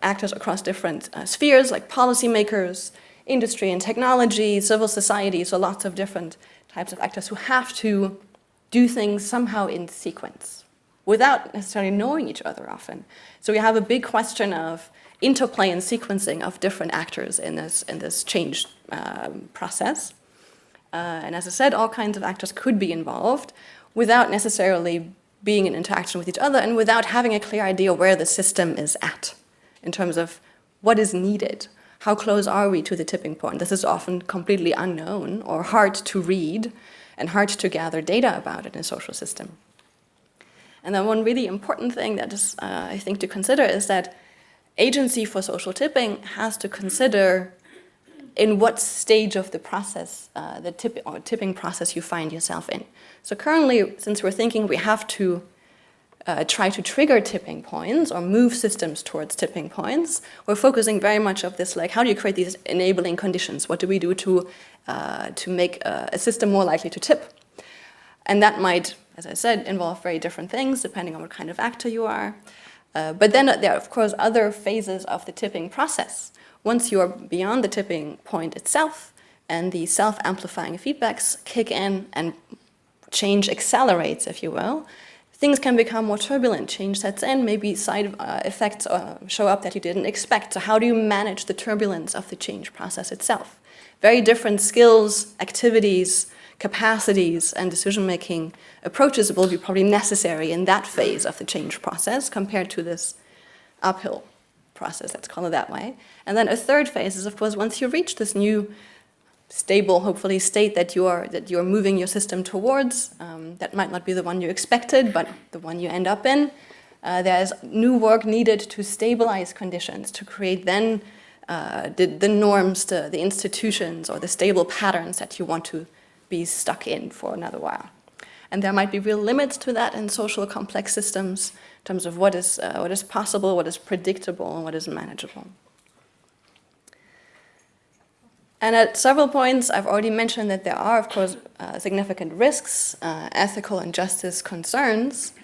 actors across different spheres like policymakers, industry and technology, civil society, so lots of different types of actors who have to do things somehow in sequence without necessarily knowing each other often. So we have a big question of interplay and sequencing of different actors in this change process. And as I said, all kinds of actors could be involved without necessarily being in interaction with each other and without having a clear idea where the system is at in terms of what is needed. How close are we to the tipping point? This is often completely unknown or hard to read and hard to gather data about it in a social system. And then one really important thing that is, I think, to consider is that agency for social tipping has to consider in what stage of the process, the tipping process you find yourself in. So currently, since we're thinking we have to try to trigger tipping points or move systems towards tipping points, we're focusing very much of this, like, how do you create these enabling conditions? What do we do to make a system more likely to tip? And that might, as I said, involve very different things depending on what kind of actor you are. But then there are, of course, other phases of the tipping process. Once you're beyond the tipping point itself and the self-amplifying feedbacks kick in and change accelerates, if you will, things can become more turbulent. Change sets in, maybe side effects show up that you didn't expect. So how do you manage the turbulence of the change process itself? Very different skills, activities, capacities, and decision-making approaches will be probably necessary in that phase of the change process compared to this uphill process, let's call it that way. And then a third phase is, of course, once you reach this new stable, hopefully, state that you're moving your system towards, that might not be the one you expected, but the one you end up in, there's new work needed to stabilize conditions, to create then the norms, the institutions, or the stable patterns that you want to be stuck in for another while. And there might be real limits to that in social complex systems in terms of what is possible, what is predictable, and what is manageable. And at several points, I've already mentioned that there are, of course, significant risks, ethical and justice concerns,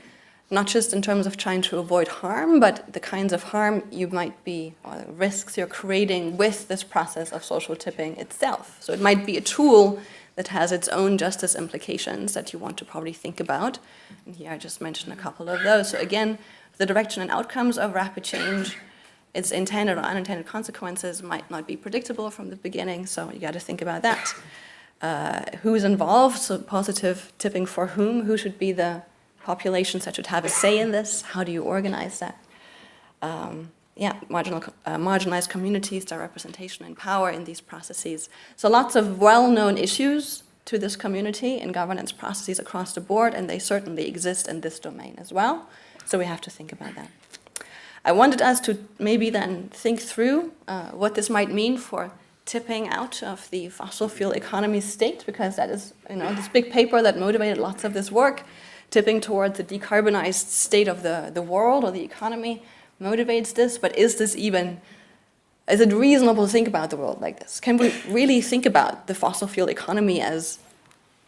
not just in terms of trying to avoid harm, but the kinds of harm you might be, or the risks you're creating with this process of social tipping itself. So it might be a tool that has its own justice implications that you want to probably think about. And here I just mentioned a couple of those. So again, the direction and outcomes of rapid change, its intended or unintended consequences might not be predictable from the beginning, so you got to think about that. Who's involved, so positive tipping for whom, who should be the populations that should have a say in this, how do you organize that? Marginalized communities, their representation and power in these processes. So lots of well-known issues to this community in governance processes across the board, and they certainly exist in this domain as well, so we have to think about that. I wanted us to maybe then think through what this might mean for tipping out of the fossil fuel economy state, because that is, this big paper that motivated lots of this work, tipping towards the decarbonized state of the world or the economy motivates this, but is it reasonable to think about the world like this? Can we really think about the fossil fuel economy as,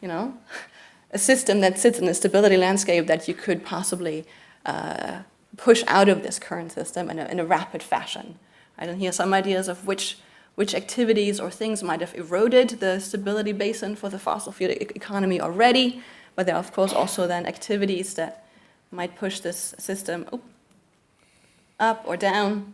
a system that sits in a stability landscape that you could possibly push out of this current system in a rapid fashion? I don't hear some ideas of which activities or things might have eroded the stability basin for the fossil fuel economy already, but there are, of course, also then activities that might push this system up or down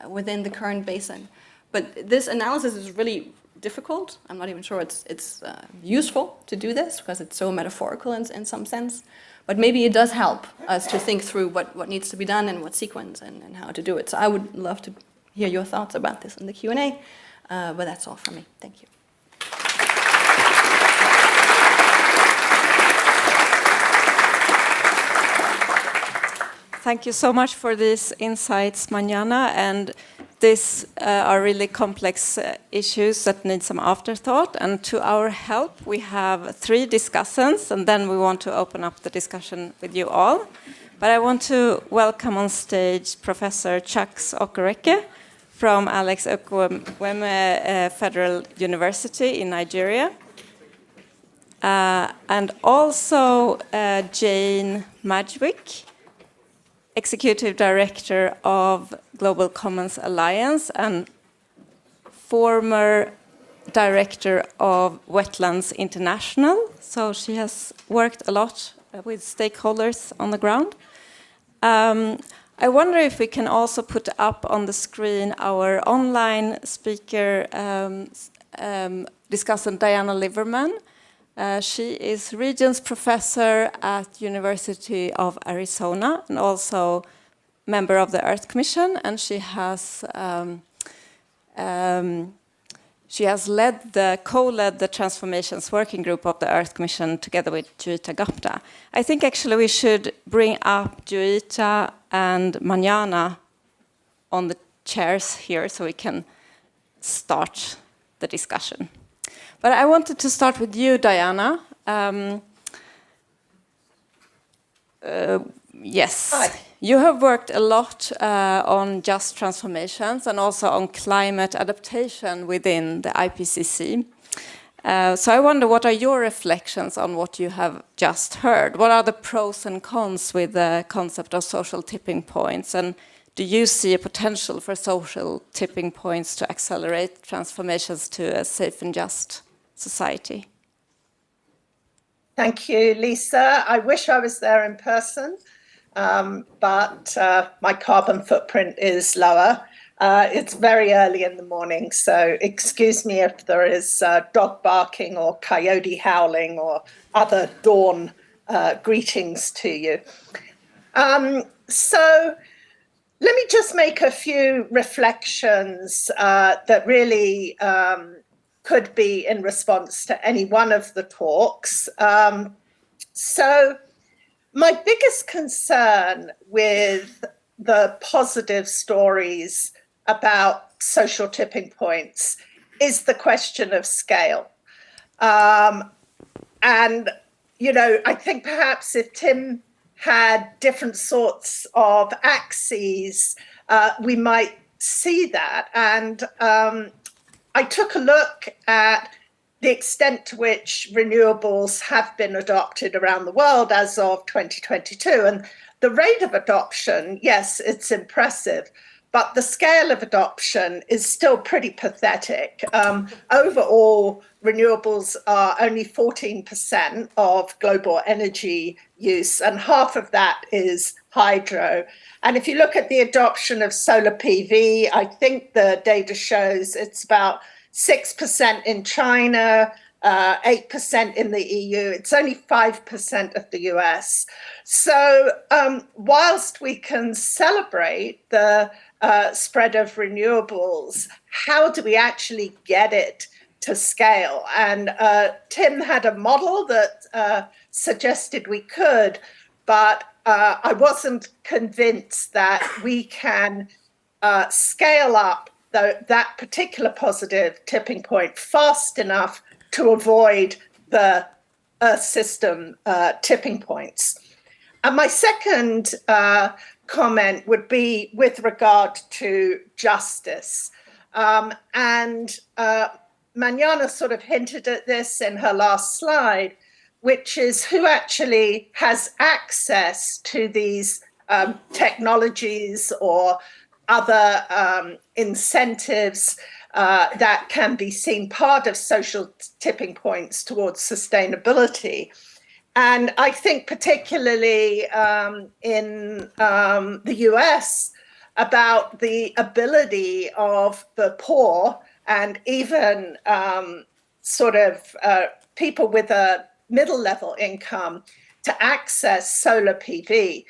within the current basin. But this analysis is really difficult. I'm not even sure it's useful to do this because it's so metaphorical in some sense. But maybe it does help us to think through what needs to be done and what sequence and how to do it. So I would love to hear your thoughts about this in the Q&A, but that's all from me. Thank you. Thank you so much for these insights, Manjana. And these are really complex issues that need some afterthought. And to our help, we have 3 discussants, and then we want to open up the discussion with you all. But I want to welcome on stage Professor Chuks Okereke from Alex Ekwueme Federal University in Nigeria. And also Jane Madgwick, Executive Director of Global Commons Alliance and former Director of Wetlands International. So she has worked a lot with stakeholders on the ground. I wonder if we can also put up on the screen our online speaker discussant, Diana Liverman. She is Regents Professor at University of Arizona and also member of the Earth Commission, and she has co-led the Transformations Working Group of the Earth Commission together with Juita Gupta. I think actually we should bring up Juita and Manjana on the chairs here so we can start the discussion. But I wanted to start with you, Diana. Yes. Hi. You have worked a lot on just transformations and also on climate adaptation within the IPCC. So I wonder, what are your reflections on what you have just heard? What are the pros and cons with the concept of social tipping points? And do you see a potential for social tipping points to accelerate transformations to a safe and just society? Thank you, Lisa. I wish I was there in person, but my carbon footprint is lower. It's very early in the morning, so excuse me if there is dog barking or coyote howling or other dawn greetings to you. So let me just make a few reflections that really could be in response to any one of the talks. So my biggest concern with the positive stories about social tipping points is the question of scale. And, I think perhaps if Tim had different sorts of axes, we might see that. And I took a look at the extent to which renewables have been adopted around the world as of 2022. And the rate of adoption, yes, it's impressive, but the scale of adoption is still pretty pathetic. Overall, renewables are only 14% of global energy use, and half of that is hydro. And if you look at the adoption of solar PV, I think the data shows it's about 6% in China, 8% in the EU. It's only 5% of the US. So whilst we can celebrate the spread of renewables, how do we actually get it to scale? And Tim had a model that suggested we could, but I wasn't convinced that we can scale up that particular positive tipping point fast enough to avoid the Earth system tipping points. And my second comment would be with regard to justice. And Manana sort of hinted at this in her last slide, which is who actually has access to these technologies or other incentives that can be seen part of social tipping points towards sustainability. And I think particularly in the US about the ability of the poor and even people with a middle level income to access solar PV.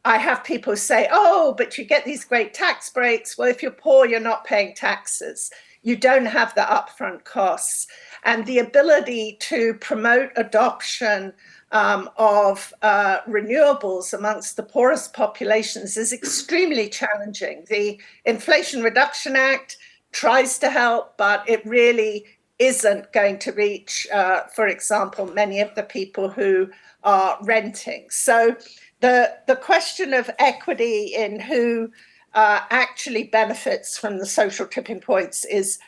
I have people say, oh, but you get these great tax breaks. Well, if you're poor, you're not paying taxes. You don't have the upfront costs. And the ability to promote adoption of renewables amongst the poorest populations is extremely challenging. The Inflation Reduction Act tries to help, but it really isn't going to reach, for example, many of the people who are renting. So the question of equity in who actually benefits from the social tipping points is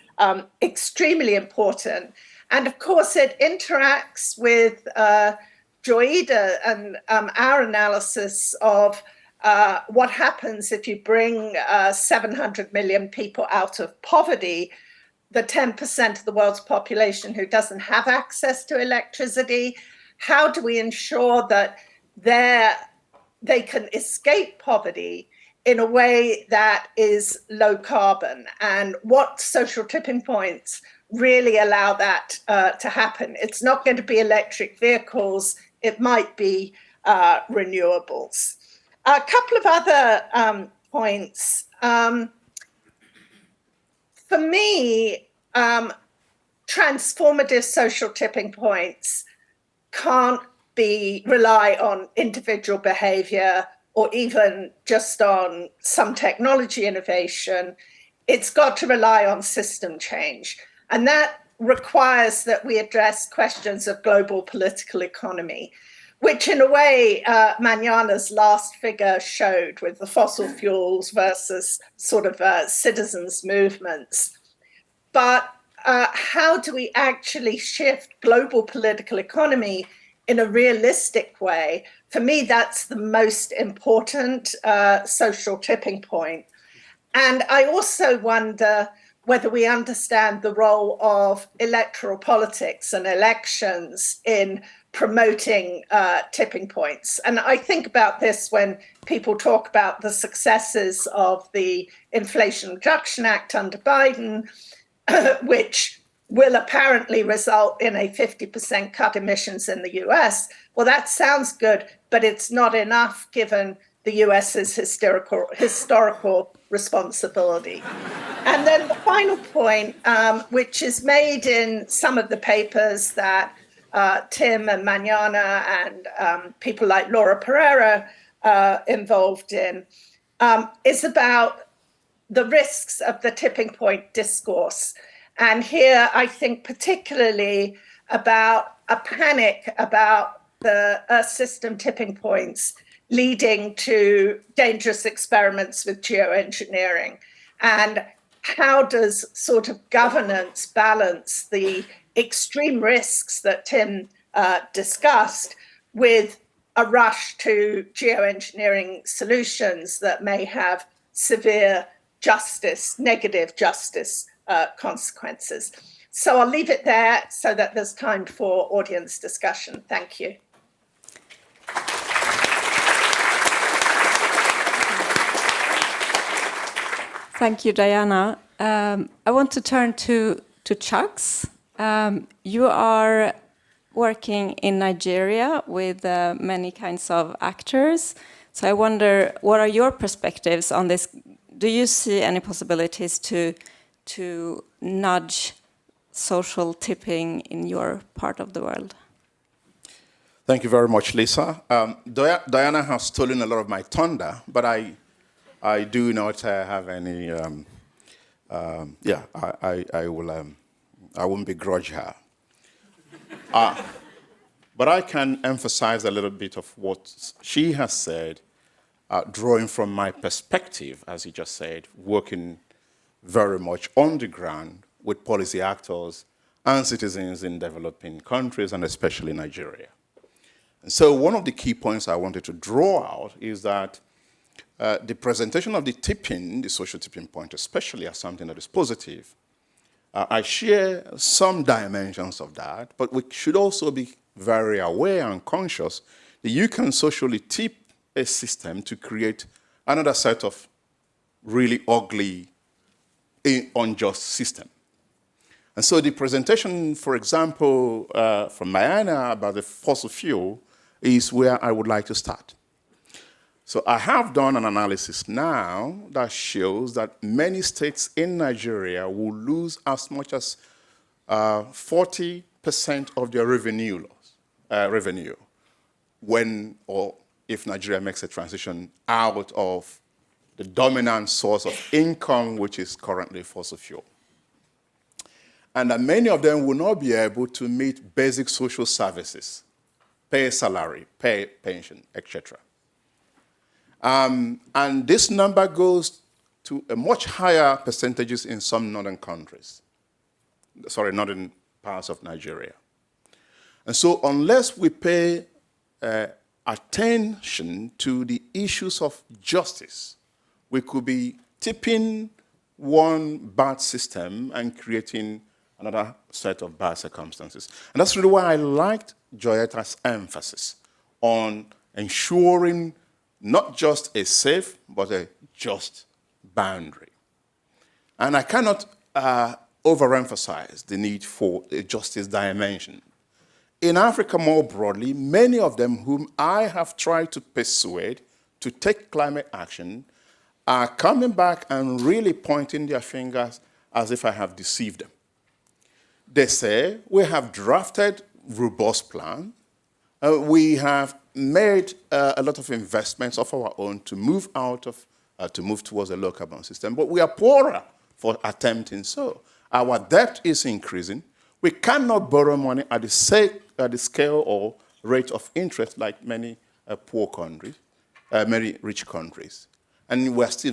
extremely important. And of course, it interacts with Joida and our analysis of what happens if you bring 700 million people out of poverty, the 10% of the world's population who doesn't have access to electricity. How do we ensure that they can escape poverty in a way that is low carbon? And what social tipping points really allow that to happen? It's not going to be electric vehicles. It might be renewables. A couple of other points. For me, transformative social tipping points can't rely on individual behavior or even just on some technology innovation. It's got to rely on system change. And that requires that we address questions of global political economy, which in a way, Manana's last figure showed with the fossil fuels versus sort of citizens' movements. But how do we actually shift global political economy in a realistic way? For me, that's the most important social tipping point. And I also wonder whether we understand the role of electoral politics and elections in promoting tipping points. And I think about this when people talk about the successes of the Inflation Reduction Act under Biden, which will apparently result in a 50% cut emissions in the US. Well, that sounds good, but it's not enough given the US's historical responsibility. And then the final point, which is made in some of the papers that Tim and Manana and people like Laura Pereira involved in, is about the risks of the tipping point discourse. And here I think particularly about a panic about the Earth system tipping points leading to dangerous experiments with geoengineering. And how does sort of governance balance the extreme risks that Tim discussed with a rush to geoengineering solutions that may have severe justice, negative justice consequences. So I'll leave it there so that there's time for audience discussion. Thank you. Thank you, Diana. I want to turn to Chucks. You are working in Nigeria with many kinds of actors. So I wonder, what are your perspectives on this? Do you see any possibilities to nudge social tipping in your part of the world? Thank you very much, Lisa. Diana has stolen a lot of my thunder, but I do not have any. I won't begrudge her. But I can emphasize a little bit of what she has said, drawing from my perspective, as you just said, working very much on the ground with policy actors and citizens in developing countries, and especially Nigeria. And so one of the key points I wanted to draw out is that the presentation of the tipping, the social tipping point especially, as something that is positive. I share some dimensions of that, but we should also be very aware and conscious that you can socially tip a system to create another set of really ugly, unjust system. And so the presentation, for example, from Diana about the fossil fuel is where I would like to start. So I have done an analysis now that shows that many states in Nigeria will lose as much as 40% of their revenue when or if Nigeria makes a transition out of the dominant source of income, which is currently fossil fuel. And that many of them will not be able to meet basic social services, pay salary, pay pension, etc. And this number goes to a much higher percentages in some northern countries. Northern parts of Nigeria. And so unless we pay attention to the issues of justice, we could be tipping one bad system and creating another set of bad circumstances. And that's really why I liked Joyetta's emphasis on ensuring not just a safe, but a just boundary. And I cannot overemphasize the need for a justice dimension. In Africa more broadly, many of them whom I have tried to persuade to take climate action are coming back and really pointing their fingers as if I have deceived them. They say, we have drafted robust plan, we have made a lot of investments of our own to move towards a low carbon system, but we are poorer for attempting so. Our debt is increasing. We cannot borrow money at the scale or rate of interest like many poor countries, many rich countries. And we're still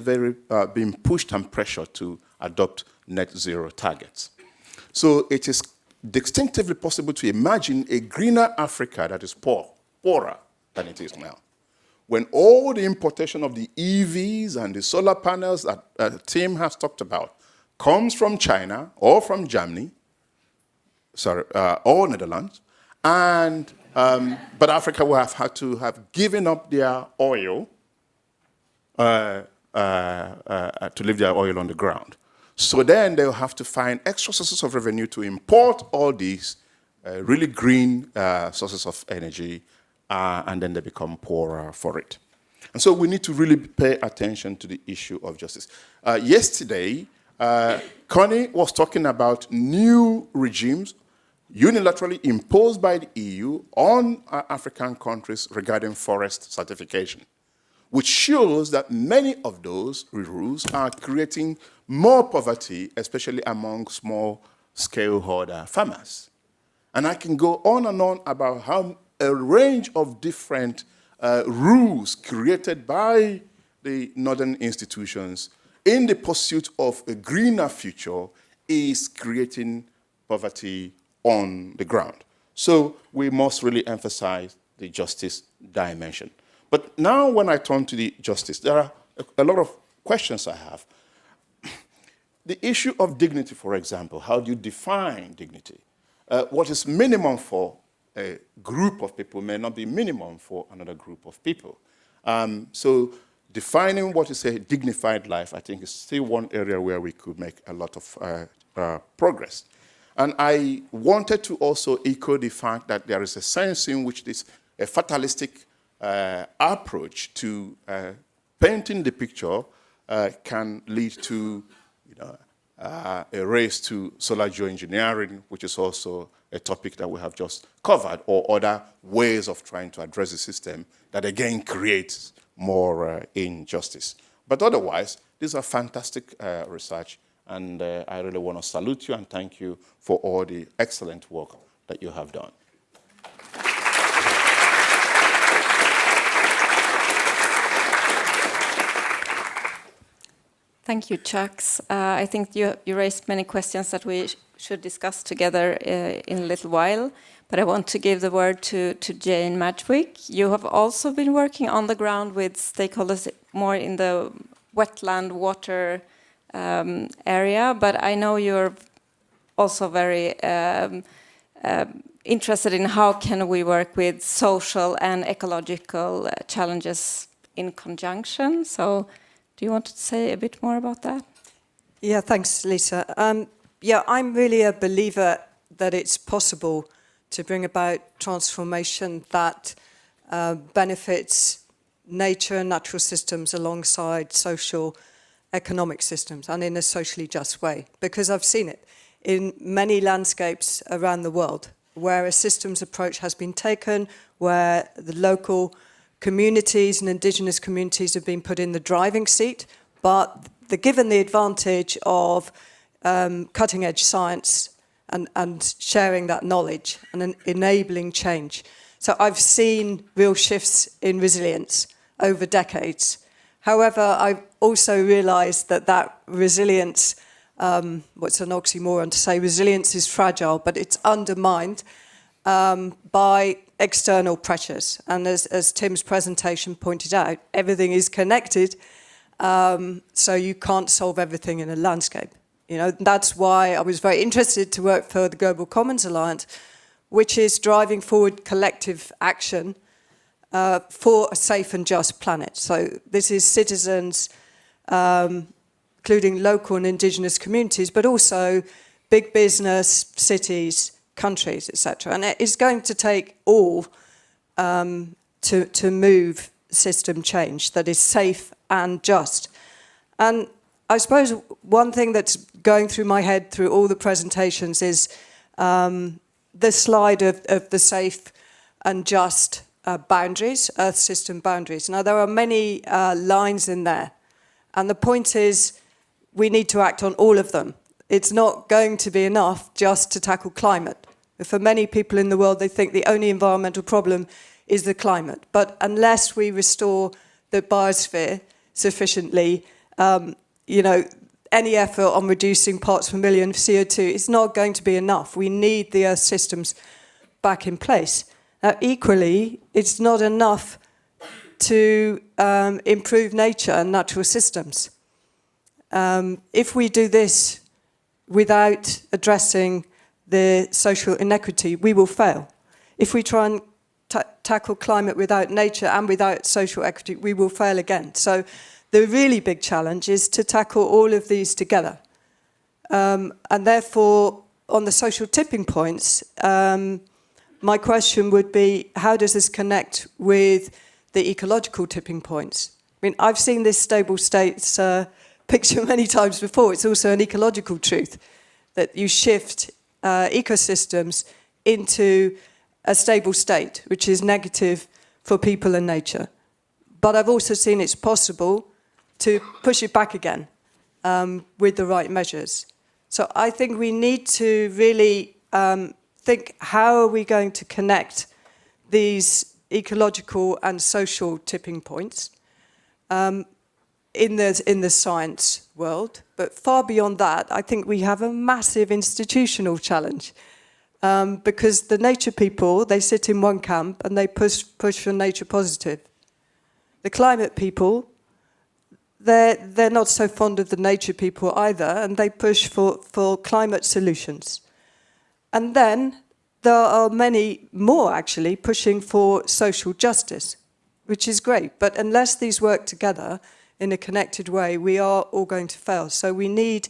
being pushed and pressured to adopt net zero targets. So it is distinctively possible to imagine a greener Africa that is poorer than it is now. When all the importation of the EVs and the solar panels that Tim has talked about comes from China or from Germany, or Netherlands, and but Africa will have had to have given up their oil to leave their oil on the ground. So then they'll have to find extra sources of revenue to import all these really green sources of energy, and then they become poorer for it. And so we need to really pay attention to the issue of justice. Yesterday, Connie was talking about new regimes unilaterally imposed by the EU on African countries regarding forest certification, which shows that many of those rules are creating more poverty, especially among small-scale holder farmers. And I can go on and on about how a range of different rules created by the northern institutions in the pursuit of a greener future is creating poverty on the ground. So we must really emphasize the justice dimension. But now when I turn to the justice, there are a lot of questions I have. The issue of dignity, for example, how do you define dignity? What is minimum for a group of people may not be minimum for another group of people. So defining what is a dignified life, I think, is still one area where we could make a lot of progress. And I wanted to also echo the fact that there is a sense in which this a fatalistic approach to painting the picture can lead to a race to solar geoengineering, which is also a topic that we have just covered, or other ways of trying to address the system that again creates more injustice. But otherwise, these are fantastic research, and I really want to salute you and thank you for all the excellent work that you have done. Thank you, Chucks. I think you raised many questions that we should discuss together in a little while, but I want to give the word to Jane Madgwick. You have also been working on the ground with stakeholders more in the wetland water area, but I know you're also very interested in how can we work with social and ecological challenges in conjunction. So do you want to say a bit more about that? Yeah, thanks, Lisa. Yeah, I'm really a believer that it's possible to bring about transformation that benefits nature and natural systems alongside social economic systems and in a socially just way. Because I've seen it in many landscapes around the world where a systems approach has been taken, where the local communities and indigenous communities have been put in the driving seat, but they're given the advantage of cutting edge science and sharing that knowledge and enabling change. So I've seen real shifts in resilience over decades. However, I've also realized that resilience, what's an oxymoron to say resilience is fragile, but it's undermined by external pressures. And as Tim's presentation pointed out, everything is connected, so you can't solve everything in a landscape. You know, that's why I was very interested to work for the Global Commons Alliance, which is driving forward collective action for a safe and just planet. So this is citizens, including local and indigenous communities, but also big business, cities, countries, etc. And it is going to take all to move system change that is safe and just. And I suppose one thing that's going through my head through all the presentations is the slide of the safe and just boundaries, Earth system boundaries. Now, there are many lines in there. And the point is we need to act on all of them. It's not going to be enough just to tackle climate. For many people in the world, they think the only environmental problem is the climate. But unless we restore the biosphere sufficiently, any effort on reducing parts per million of CO2 is not going to be enough. We need the Earth systems back in place. Equally, it's not enough to improve nature and natural systems. If we do this without addressing the social inequity, we will fail. If we try and tackle climate without nature and without social equity, we will fail again. So the really big challenge is to tackle all of these together. And therefore, on the social tipping points, my question would be, how does this connect with the ecological tipping points? I mean, I've seen this stable states picture many times before. It's also an ecological truth that you shift ecosystems into a stable state, which is negative for people and nature. But I've also seen it's possible to push it back again with the right measures. So I think we need to really think, how are we going to connect these ecological and social tipping points? in the science world. But far beyond that, I think we have a massive institutional challenge. Because the nature people, they sit in one camp and they push for nature positive. The climate people, they're not so fond of the nature people either, and they push for climate solutions. And then there are many more actually pushing for social justice, which is great. But unless these work together in a connected way, we are all going to fail. So we need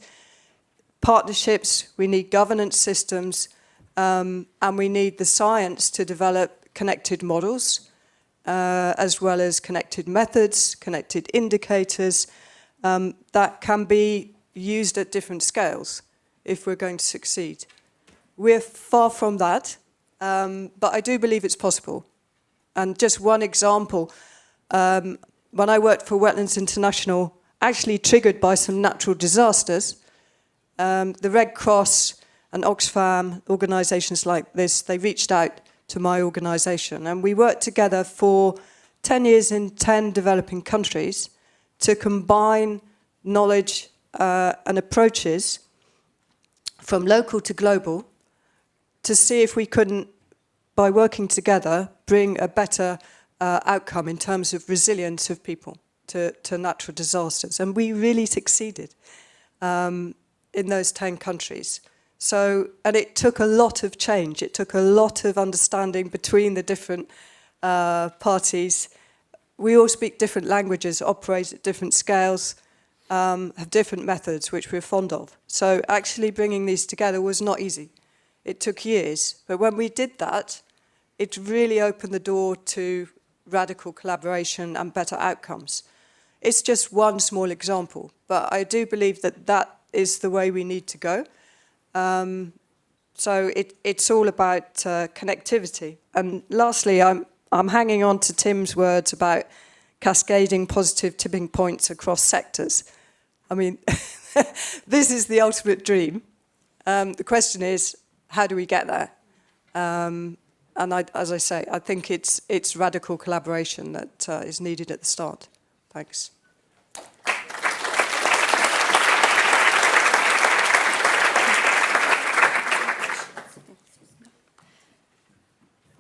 partnerships, we need governance systems, and we need the science to develop connected models, as well as connected methods, connected indicators, that can be used at different scales if we're going to succeed. We're far from that, but I do believe it's possible. And just one example, when I worked for Wetlands International, actually triggered by some natural disasters, the Red Cross and Oxfam, organisations like this, they reached out to my organisation, and we worked together for 10 years in 10 developing countries to combine knowledge and approaches from local to global to see if we couldn't, by working together, bring a better outcome in terms of resilience of people to natural disasters. And we really succeeded in those 10 countries. So, and it took a lot of change. It took a lot of understanding between the different parties. We all speak different languages, operate at different scales, have different methods, which we're fond of. So actually bringing these together was not easy. It took years. But when we did that, it really opened the door to radical collaboration and better outcomes. It's just one small example, but I do believe that that is the way we need to go. So it's all about connectivity. And lastly, I'm hanging on to Tim's words about cascading positive tipping points across sectors. I mean, this is the ultimate dream. The question is, how do we get there? And as I say, I think it's radical collaboration that is needed at the start. Thanks.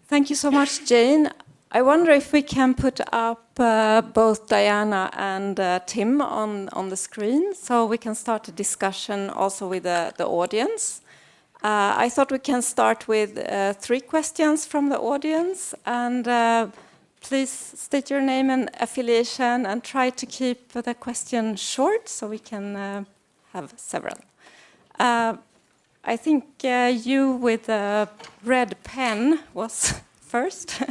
Thank you so much, Jane. I wonder if we can put up both Diana and Tim on the screen, so we can start a discussion also with the audience. I thought we can start with 3 questions from the audience, and please state your name and affiliation and try to keep the question short so we can have several. I think you with a red pen was first.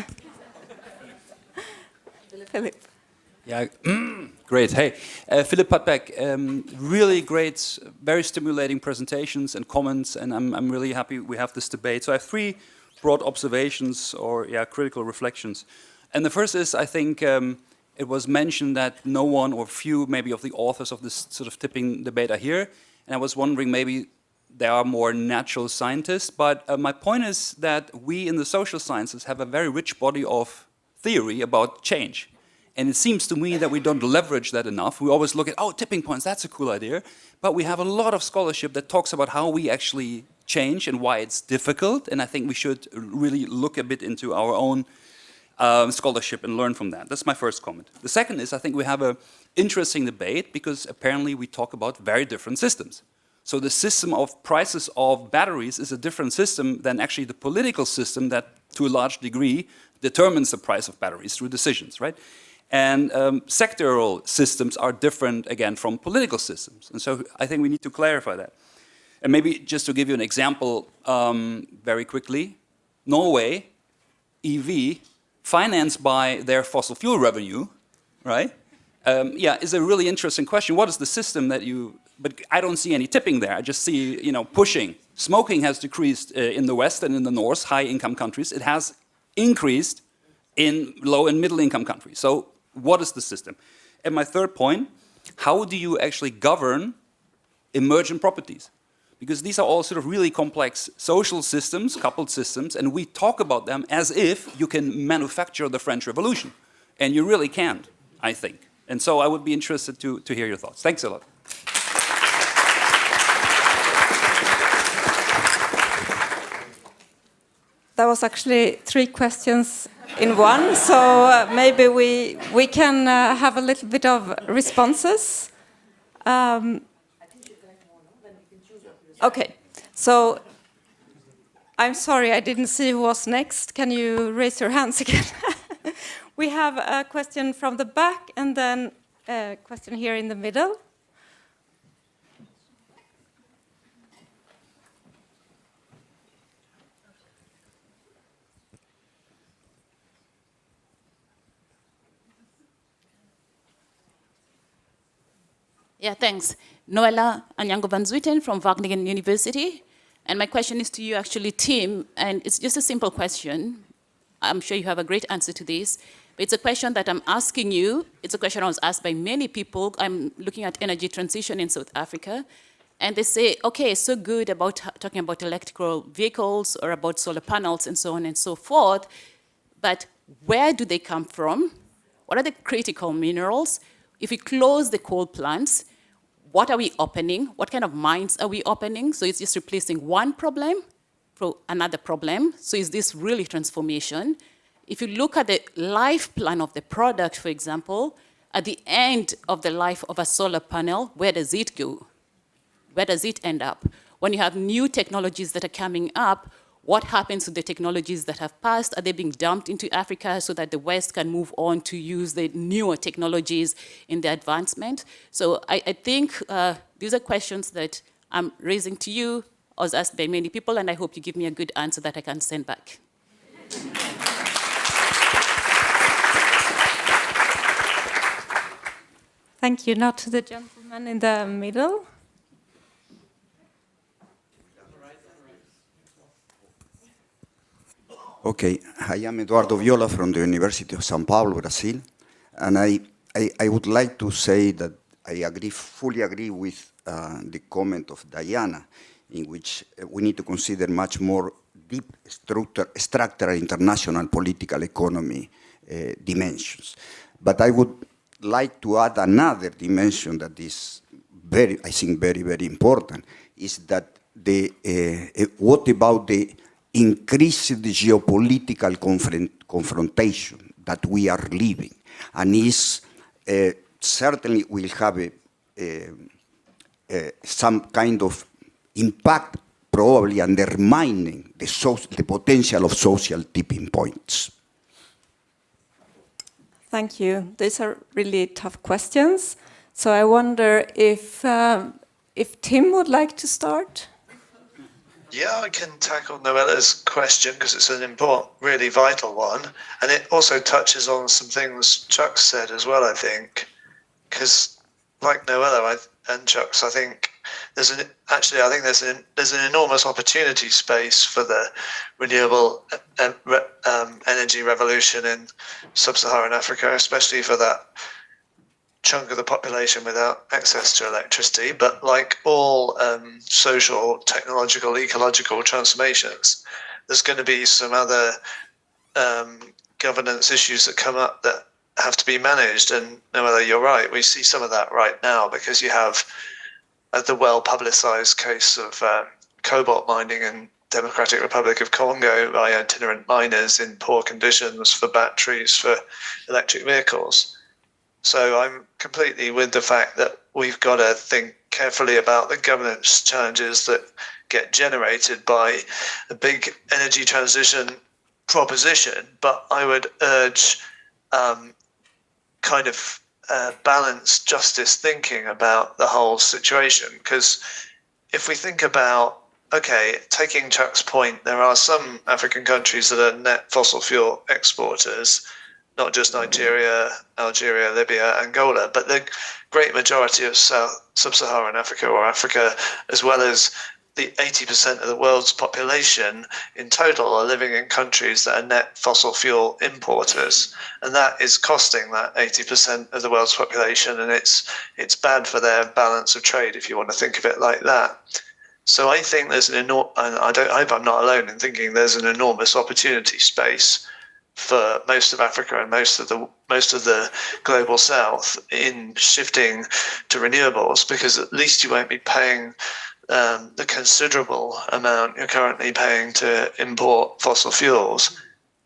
Philip. Yeah, great. Hey, Philip Patbeck, really great, very stimulating presentations and comments, and I'm really happy we have this debate. So I have 3 broad observations or critical reflections. And the first is, I think it was mentioned that no one or few maybe of the authors of this sort of tipping debate are here, and I was wondering maybe there are more natural scientists, but my point is that we in the social sciences have a very rich body of theory about change. And it seems to me that we don't leverage that enough. We always look at, oh, tipping points, that's a cool idea. But we have a lot of scholarship that talks about how we actually change and why it's difficult. And I think we should really look a bit into our own scholarship and learn from that. That's my first comment. The second is, I think we have an interesting debate because apparently we talk about very different systems. So the system of prices of batteries is a different system than actually the political system that, to a large degree, determines the price of batteries through decisions, right? And sectoral systems are different, again, from political systems. And so I think we need to clarify that. And maybe just to give you an example very quickly, Norway, EV, financed by their fossil fuel revenue, right? Is a really interesting question. What is the system that you... But I don't see any tipping there. I just see, pushing. Smoking has decreased in the West and in the North, high-income countries. It has increased in low- and middle-income countries. So what is the system? And my third point, how do you actually govern emergent properties? Because these are all sort of really complex social systems, coupled systems, and we talk about them as if you can manufacture the French Revolution. And you really can't, I think. And so I would be interested to hear your thoughts. Thanks a lot. That was actually 3 questions in one, so maybe we can have a little bit of responses. Okay, so I'm sorry, I didn't see who was next. Can you raise your hands again? We have a question from the back and then a question here in the middle. Yeah, thanks. Noella Anyango van Zuyten from Wageningen University. And my question is to you, actually, Tim, and it's just a simple question. I'm sure you have a great answer to this, but it's a question that I'm asking you. It's a question I was asked by many people. I'm looking at energy transition in South Africa, and they say, okay, so good about talking about electrical vehicles or about solar panels and so on and so forth, but where do they come from? What are the critical minerals? If we close the coal plants, what are we opening? What kind of mines are we opening? So it's just replacing one problem for another problem. So is this really transformation? If you look at the life plan of the product, for example, at the end of the life of a solar panel, where does it go? Where does it end up? When you have new technologies that are coming up, what happens to the technologies that have passed? Are they being dumped into Africa so that the West can move on to use the newer technologies in the advancement? So I think these are questions that I'm raising to you. I was asked by many people, and I hope you give me a good answer that I can send back. Thank you. Now to the gentleman in the middle. Okay, I am Eduardo Viola from the University of São Paulo, Brazil, and I would like to say that I fully agree with the comment of Diana, in which we need to consider much more deep structural international political economy dimensions. But I would like to add another dimension that is I think very, very important, is that what about the increased geopolitical confrontation that we are living, and is certainly will have some kind of impact, probably undermining the potential of social tipping points. Thank you. These are really tough questions. So I wonder if Tim would like to start. Yeah, I can tackle Noella's question because it's an important, really vital one. And it also touches on some things Chuck said as well, I think. Because like Noella and Chuck's, I think there's an enormous opportunity space for the renewable energy revolution in sub-Saharan Africa, especially for that chunk of the population without access to electricity. But like all social, technological, ecological transformations, there's going to be some other governance issues that come up that have to be managed. And Noella, you're right, we see some of that right now because you have the well-publicized case of cobalt mining in Democratic Republic of Congo by itinerant miners in poor conditions for batteries for electric vehicles. So I'm completely with the fact that we've got to think carefully about the governance challenges that get generated by a big energy transition proposition. But I would urge balanced justice thinking about the whole situation. Because if we think about, okay, taking Chuck's point, there are some African countries that are net fossil fuel exporters, not just Nigeria, Algeria, Libya, Angola, but the great majority of sub-Saharan Africa, or Africa, as well as the 80% of the world's population in total are living in countries that are net fossil fuel importers. And that is costing that 80% of the world's population, and it's bad for their balance of trade, if you want to think of it like that. So I think there's I hope I'm not alone in thinking there's an enormous opportunity space for most of Africa and most of the global south in shifting to renewables, because at least you won't be paying the considerable amount you're currently paying to import fossil fuels.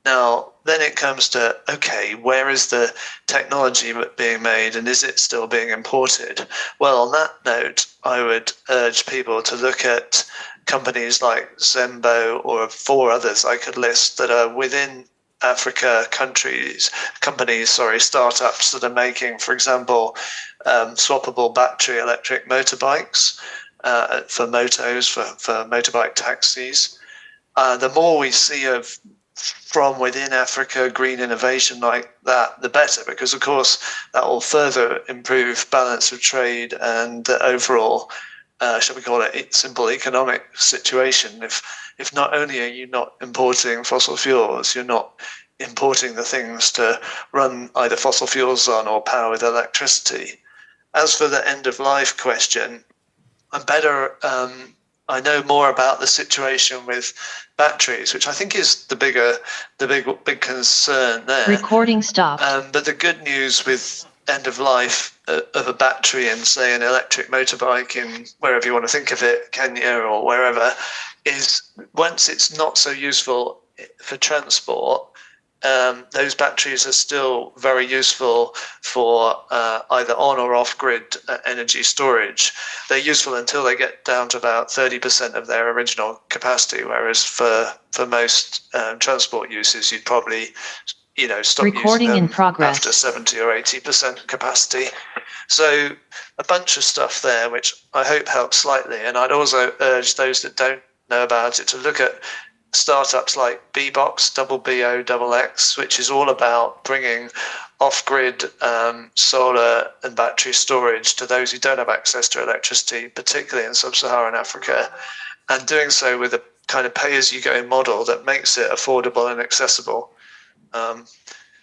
Now, then it comes to, okay, where is the technology being made and is it still being imported? Well, on that note, I would urge people to look at companies like Zembo or 4 others I could list that are within Africa startups that are making, for example, swappable battery electric motorbikes for motos, for motorbike taxis. The more we see of from within Africa green innovation like that, the better, because of course that will further improve balance of trade and the overall, shall we call it, simple economic situation. If not only are you not importing fossil fuels, you're not importing the things to run either fossil fuels on or power with electricity. As for the end of life question, I know more about the situation with batteries, which I think is the big concern there. Recording stopped. But the good news with end of life of a battery in, say, an electric motorbike in wherever you want to think of it, Kenya or wherever, is once it's not so useful for transport, those batteries are still very useful for either on or off-grid energy storage. They're useful until they get down to about 30% of their original capacity, whereas for most transport uses, you'd probably stop Recording using in them progress. after 70 or 80% capacity. So a bunch of stuff there, which I hope helps slightly. And I'd also urge those that don't know about it to look at startups like Bbox, BOXX, which is all about bringing off-grid solar and battery storage to those who don't have access to electricity, particularly in sub-Saharan Africa, and doing so with a kind of pay-as-you-go model that makes it affordable and accessible.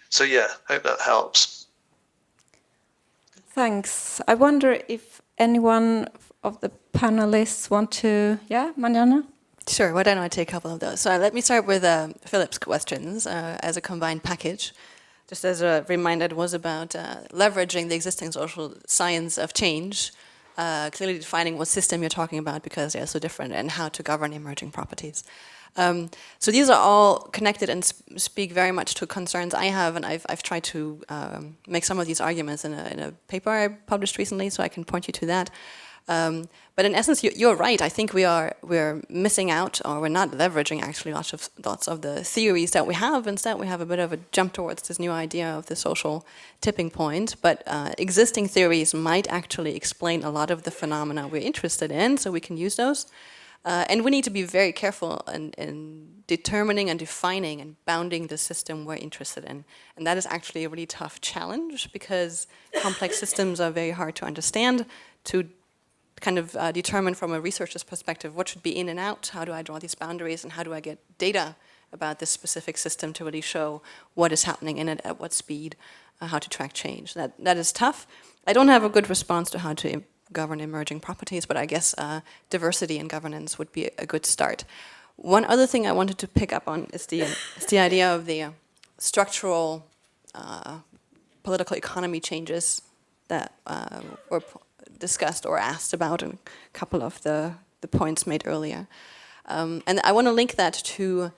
So yeah, hope that helps. Thanks. I wonder if anyone of the panelists want to, Mariana? Sure, why don't I take a couple of those? So let me start with Philip's questions as a combined package. Just as a reminder, it was about leveraging the existing social science of change, clearly defining what system you're talking about because they're so different, and how to govern emerging properties. So these are all connected and speak very much to concerns I have, and I've tried to make some of these arguments in a paper I published recently, so I can point you to that. But in essence, you're right. I think we're missing out, or we're not leveraging actually lots of the theories that we have. Instead, we have a bit of a jump towards this new idea of the social tipping point. But existing theories might actually explain a lot of the phenomena we're interested in, so we can use those. And we need to be very careful in determining and defining and bounding the system we're interested in. And that is actually a really tough challenge, because complex systems are very hard to understand, to kind of determine from a researcher's perspective what should be in and out, how do I draw these boundaries, and how do I get data about this specific system to really show what is happening in it, at what speed, how to track change. That is tough. I don't have a good response to how to govern emerging properties, but I guess diversity in governance would be a good start. One other thing I wanted to pick up on is the idea of the structural political economy changes that were discussed or asked about in a couple of the points made earlier. And I want to link that to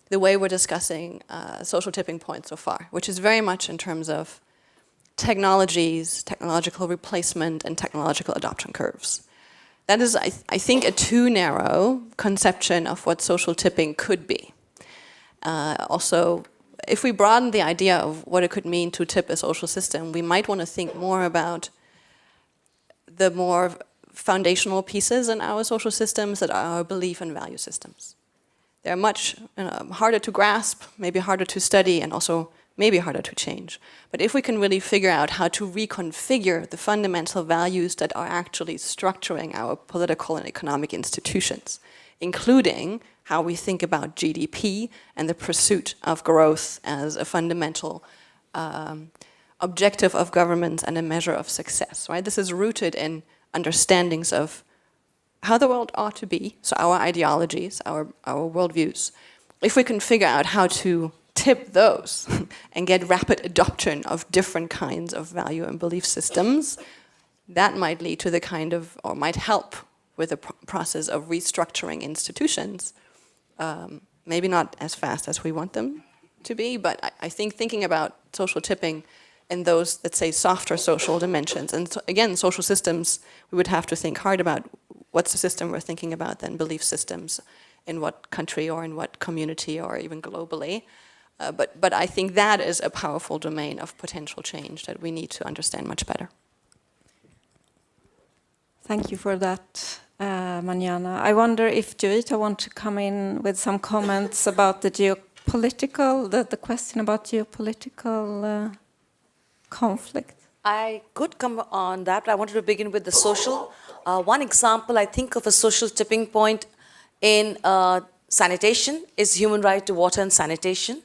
the way we're discussing social tipping points so far, which is very much in terms of technologies, technological replacement, and technological adoption curves. That is, I think, a too narrow conception of what social tipping could be. Also, if we broaden the idea of what it could mean to tip a social system, we might want to think more about the more foundational pieces in our social systems that are our belief and value systems. They're much harder to grasp, maybe harder to study, and also maybe harder to change. But if we can really figure out how to reconfigure the fundamental values that are actually structuring our political and economic institutions, including how we think about GDP and the pursuit of growth as a fundamental objective of government and a measure of success, right? This is rooted in understandings of how the world ought to be, so our ideologies, our worldviews. If we can figure out how to tip those and get rapid adoption of different kinds of value and belief systems, that might lead to the kind of, or might help with the process of restructuring institutions. Maybe not as fast as we want them to be, but I think thinking about social tipping in those, let's say, softer social dimensions, and so, again, social systems, we would have to think hard about what's the system we're thinking about then, belief systems, in what country or in what community or even globally. But I think that is a powerful domain of potential change that we need to understand much better. Thank you for that, Manjana. I wonder if Joita wants to come in with some comments about the geopolitical, the question about geopolitical conflict. I could come on that, but I wanted to begin with the social. One example, I think, of a social tipping point in sanitation is human right to water and sanitation.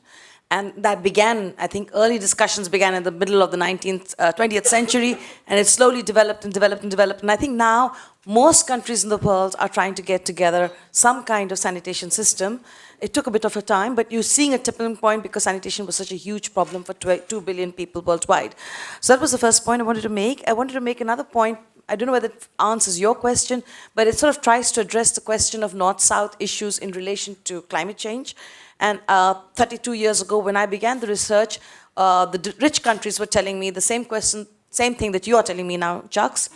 And that began, I think, early discussions began in the middle of the 20th century, and it slowly developed and developed and developed. And I think now most countries in the world are trying to get together some kind of sanitation system. It took a bit of a time, but you're seeing a tipping point because sanitation was such a huge problem for 2 billion people worldwide. So that was the first point I wanted to make. I wanted to make another point. I don't know whether it answers your question, but it sort of tries to address the question of North-South issues in relation to climate change. And 32 years ago, when I began the research, the rich countries were telling me the same question, same thing that you are telling me now, Jacques.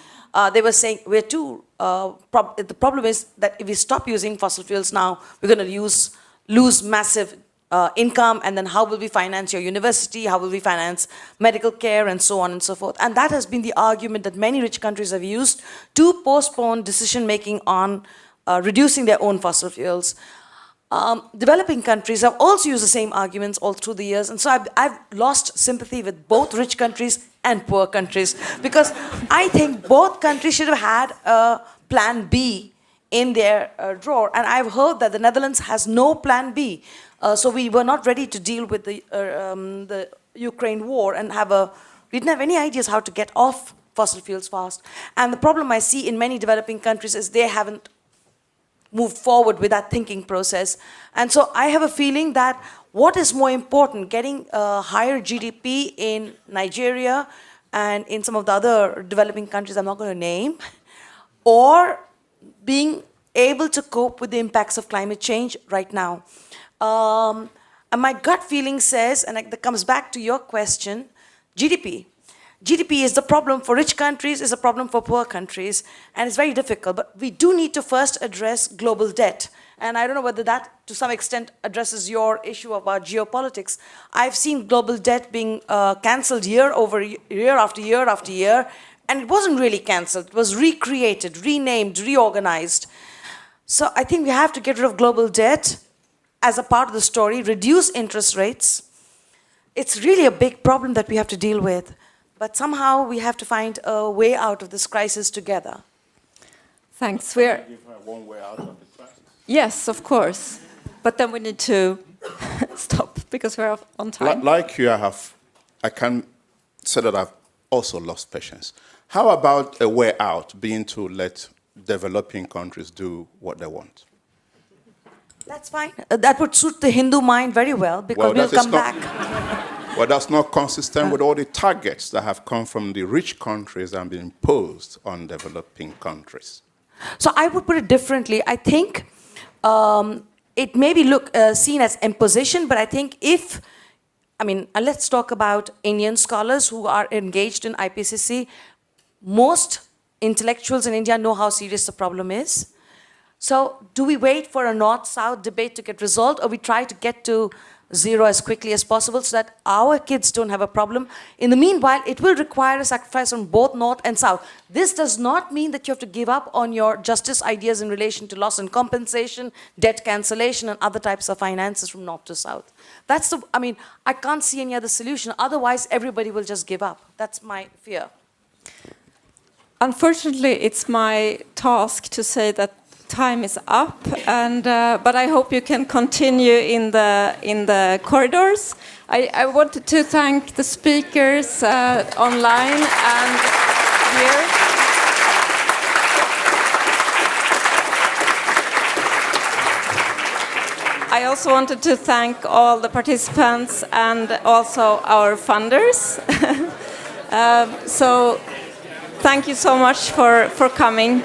They were saying, the problem is that if we stop using fossil fuels now, we're going to lose massive income, and then how will we finance your university, how will we finance medical care, and so on and so forth. And that has been the argument that many rich countries have used to postpone decision-making on reducing their own fossil fuels. Developing countries have also used the same arguments all through the years, and so I've lost sympathy with both rich countries and poor countries, because I think both countries should have had a plan B in their drawer, and I've heard that the Netherlands has no plan B. So we were not ready to deal with the Ukraine war and we didn't have any ideas how to get off fossil fuels fast. And the problem I see in many developing countries is they haven't moved forward with that thinking process. And so I have a feeling that what is more important, getting a higher GDP in Nigeria and in some of the other developing countries I'm not going to name, or being able to cope with the impacts of climate change right now. And my gut feeling says, and that comes back to your question, GDP. GDP is the problem for rich countries, is a problem for poor countries, and it's very difficult. But we do need to first address global debt. And I don't know whether that, to some extent, addresses your issue about geopolitics. I've seen global debt being cancelled year after year after year, and it wasn't really cancelled. It was recreated, renamed, reorganized. So I think we have to get rid of global debt as a part of the story, reduce interest rates. It's really a big problem that we have to deal with. But somehow we have to find a way out of this crisis together. Thanks. Give her one way out of the crisis. Yes, of course. But then we need to stop because we're on time. Like you, I can say that I've also lost patience. How about a way out being to let developing countries do what they want? That's fine. That would suit the Hindu mind very well, because we'll come back. Well, that's not consistent with all the targets that have come from the rich countries and been imposed on developing countries. So I would put it differently. I think it may be seen as imposition, but I think let's talk about Indian scholars who are engaged in IPCC. Most intellectuals in India know how serious the problem is. So do we wait for a North-South debate to get resolved, or we try to get to zero as quickly as possible so that our kids don't have a problem? In the meanwhile, it will require a sacrifice on both North and South. This does not mean that you have to give up on your justice ideas in relation to loss and compensation, debt cancellation, and other types of finances from North to South. I can't see any other solution. Otherwise, everybody will just give up. That's my fear. Unfortunately, it's my task to say that time is up, but I hope you can continue in the corridors. I wanted to thank the speakers online and here. I also wanted to thank all the participants and also our funders. So thank you so much for coming.